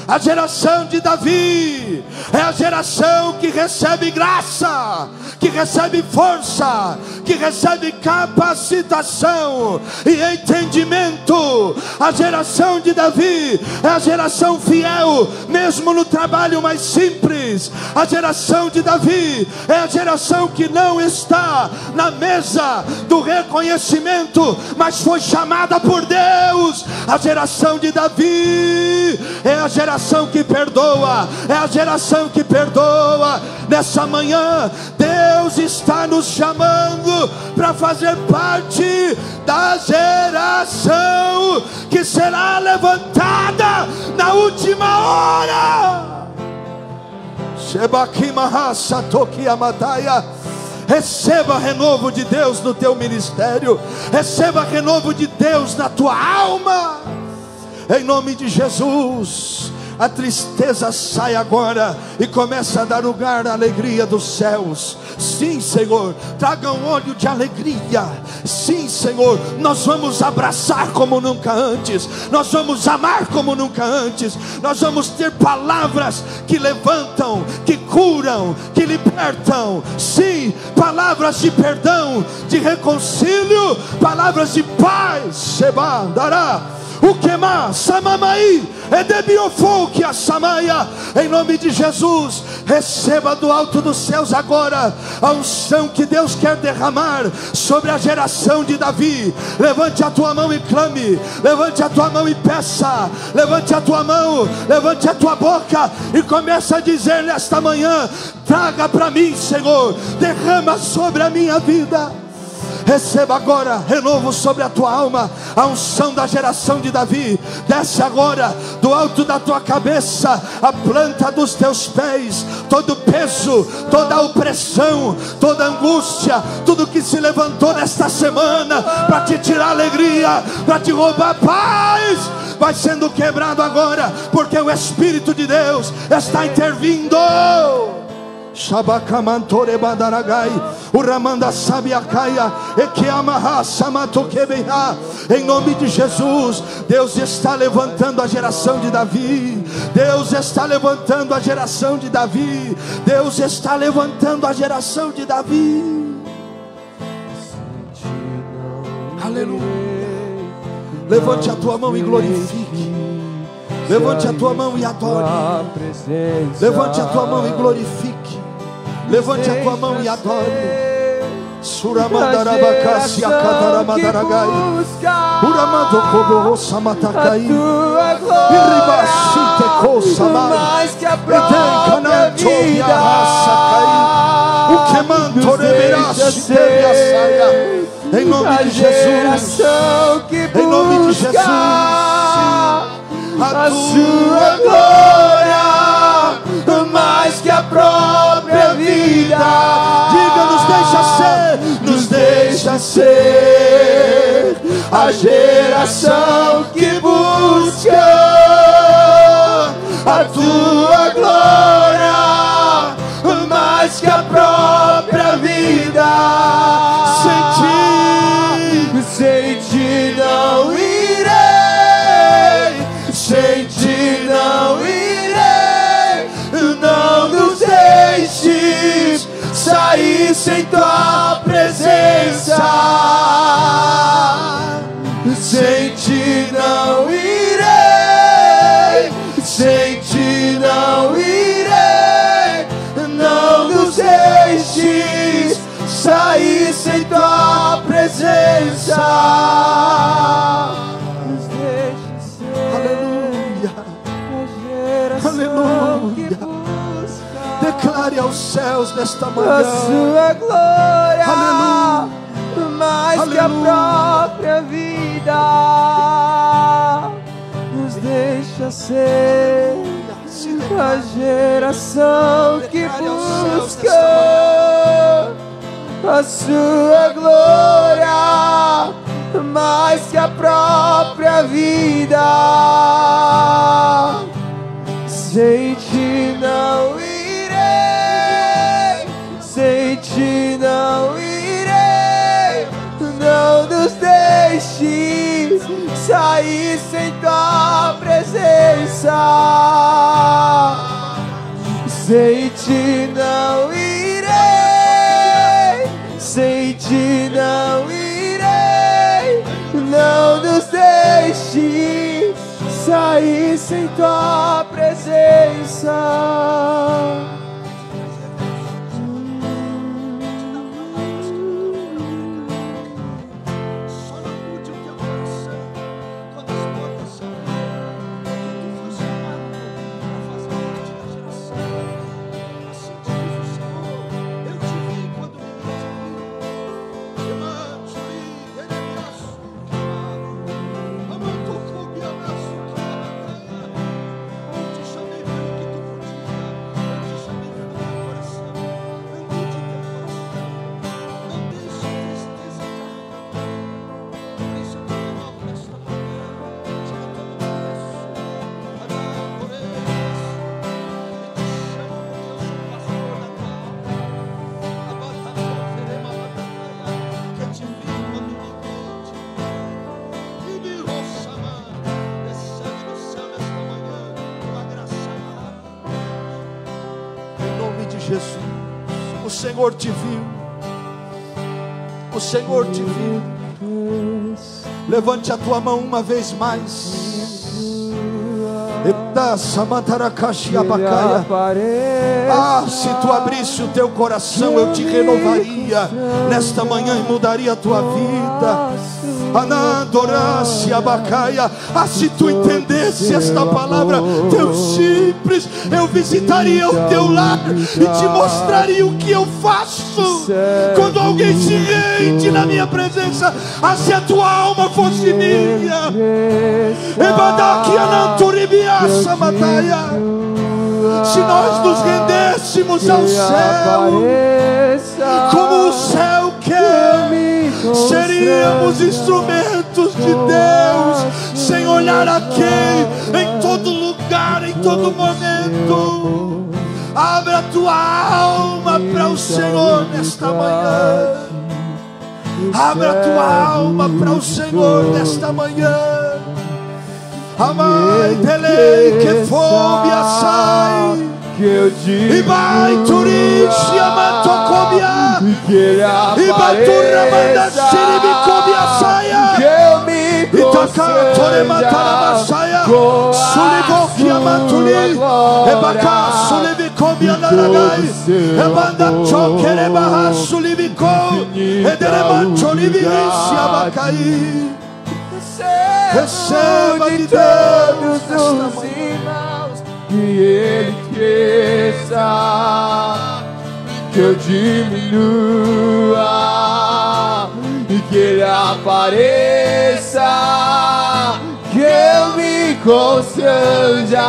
A geração de Davi é a geração que recebe graça, que recebe força, que recebe capacitação e entendimento. A geração de Davi é a geração fiel, mesmo no trabalho mais simples. A geração de Davi é a geração que não está na mesa do reconhecimento, mas foi chamada por Deus. A geração de Davi é a geração que perdoa, é a geração que perdoa. Nessa manhã, Deus está nos chamando para fazer parte da geração que será levantada na última hora. Receba renovo de Deus no teu ministério, receba renovo de Deus na tua alma, em nome de Jesus. A tristeza sai agora e começa a dar lugar à alegria dos céus. Sim, Senhor, traga um óleo de alegria. Sim, Senhor, nós vamos abraçar como nunca antes, nós vamos amar como nunca antes, nós vamos ter palavras que levantam, que curam, que libertam. Sim, palavras de perdão, de reconcílio, palavras de paz. Sheba dará o que mais? Samamai, Edebiofou que a Samaia, em nome de Jesus, receba do alto dos céus agora a unção que Deus quer derramar sobre a geração de Davi. Levante a tua mão e clame, levante a tua mão e peça, levante a tua mão, levante a tua boca e começa a dizer nesta manhã: traga para mim, Senhor, derrama sobre a minha vida. Receba agora renovo sobre a tua alma. A unção da geração de Davi desce agora do alto da tua cabeça, a planta dos teus pés. Todo peso, toda opressão, toda angústia, tudo que se levantou nesta semana para te tirar alegria, para te roubar paz, vai sendo quebrado agora, porque o Espírito de Deus está intervindo. Shabakamantore badaragai, uramanda sabiacaia, ekeamaha samatokebeha. Em nome de Jesus, Deus está levantando a geração de Davi. Deus está levantando a geração de Davi. Deus está levantando a geração de Davi. Aleluia. Levante a tua mão e glorifique. Levante a tua mão e adore. Levante a tua mão e glorifique. Levante a tua mão e adore. Suramandarabacassi akataramadaragai. Uramando kobo samatakai. Iribashite kosamai. Edenkanantoria rasakai. O que mantoreberassi teriasaia. Em nome de Jesus. Em nome de Jesus. A tua glória, mais que a própria vida. Diga, nos deixa ser a geração que busca a tua glória, mais que a própria vida. Sem ti não irei. Sem ti não irei, não nos deixes sair sem tua presença. Sem ti não irei, sem ti não irei, não nos deixes sair sem tua presença. Aleluia. Declare aos céus nesta manhã a sua glória. Aleluia. Mais que a própria vida nos deixa ser a geração que busca a sua glória mais que a própria vida. Sem ti não irei, sem ti não irei. Não nos deixes sair sem tua presença. Sem ti não irei, sem ti não irei. Não nos deixes sair sem tua presença. Jesus, o Senhor te viu, o Senhor te viu. Levante a tua mão uma vez mais. Ah, se tu abrisse o teu coração, eu te renovaria nesta manhã e mudaria a tua vida. Ah, se tu entendesse esta palavra tão simples, eu visitaria o teu lar e te mostraria o que eu faço quando alguém se rende na minha presença. Ah, se a tua alma fosse minha, se nós nos rendêssemos ao céu, como o céu quer, seríamos instrumentos de Deus, sem olhar a quem, em todo lugar, em todo momento. Abra a tua alma para o Senhor nesta manhã. Abra a tua alma para o Senhor nesta manhã. Amai delei que fome assai, e vai turishi amantocobia, e baturra manda siribicobia saia, e tacatore matara saia, sulivoki amantuli, e bacá sulibicobia naragai, e manda chokere barra sulibico, e deremancholivici abacai. Receba de Deus todos os irmãos, que Ele cresça, que eu diminua, e que Ele apareça, que eu me constranja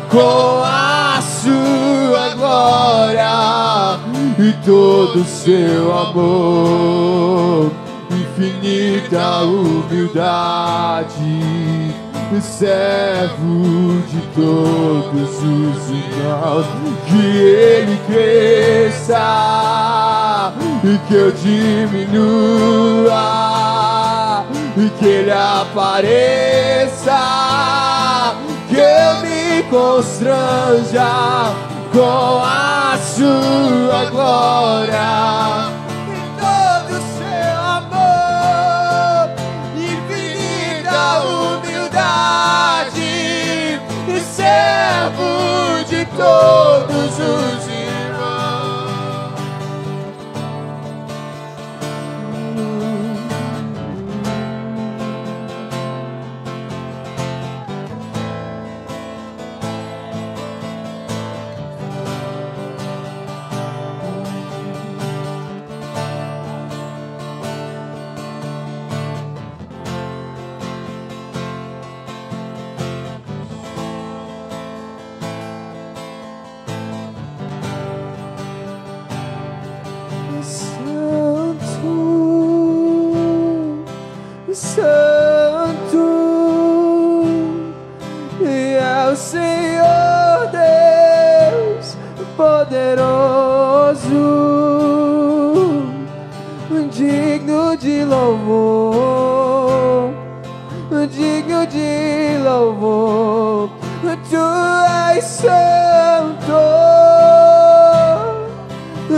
com a sua glória e todo o seu amor. Infinita humildade, servo de todos os irmãos, que Ele cresça e que eu diminua, e que Ele apareça, que eu me constranja com a sua glória. Servo de todos os irmãos. santo, e é o Senhor Deus poderoso, digno de louvor, digno de louvor. Tu és santo,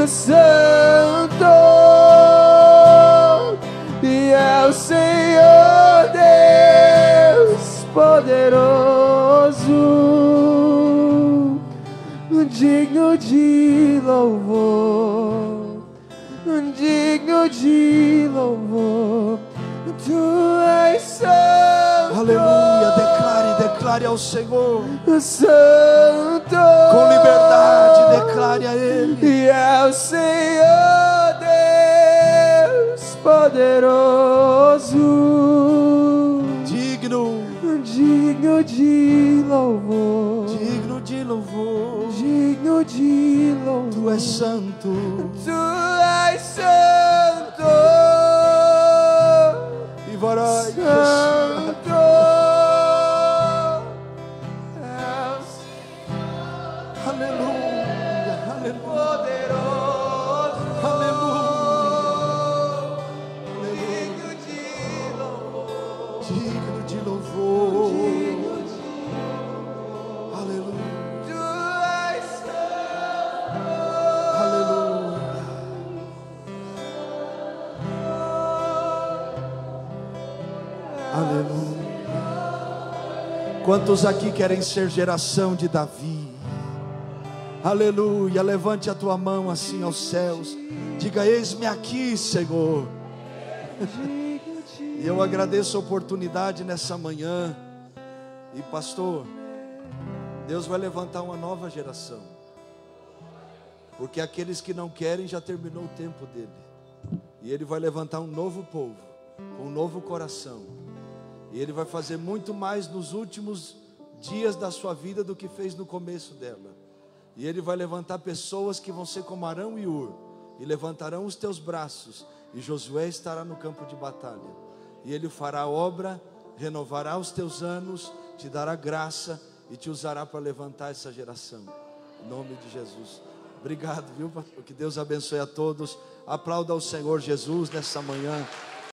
santo, e é o Senhor Deus poderoso, digno de louvor, digno de louvor. Tu és santo. Aleluia, declare ao Senhor. Santo. Com liberdade, declare a Ele. E é o Senhor Deus poderoso, digno de louvor, digno de louvor, digno de louvor. Tu és santo, Tu és santo, e varai santo. Aleluia, aleluia, Poderoso, aleluia, digno de louvor, digno de louvor, aleluia, Tu és santo, aleluia. Aleluia. Quantos aqui querem ser geração de Davi? Aleluia. Levante a tua mão assim aos céus. Diga: eis-me aqui, Senhor. E eu agradeço a oportunidade nessa manhã. E pastor, Deus vai levantar uma nova geração, porque aqueles que não querem já terminou o tempo dele. E Ele vai levantar um novo povo, um novo coração. E Ele vai fazer muito mais nos últimos dias da sua vida do que fez no começo dela. E Ele vai levantar pessoas que vão ser como Arão e Ur, e levantarão os teus braços, e Josué estará no campo de batalha. E Ele fará a obra, renovará os teus anos, te dará graça e te usará para levantar essa geração. Em nome de Jesus. Obrigado, viu, pastor? Que Deus abençoe a todos. Aplauda ao Senhor Jesus nessa manhã.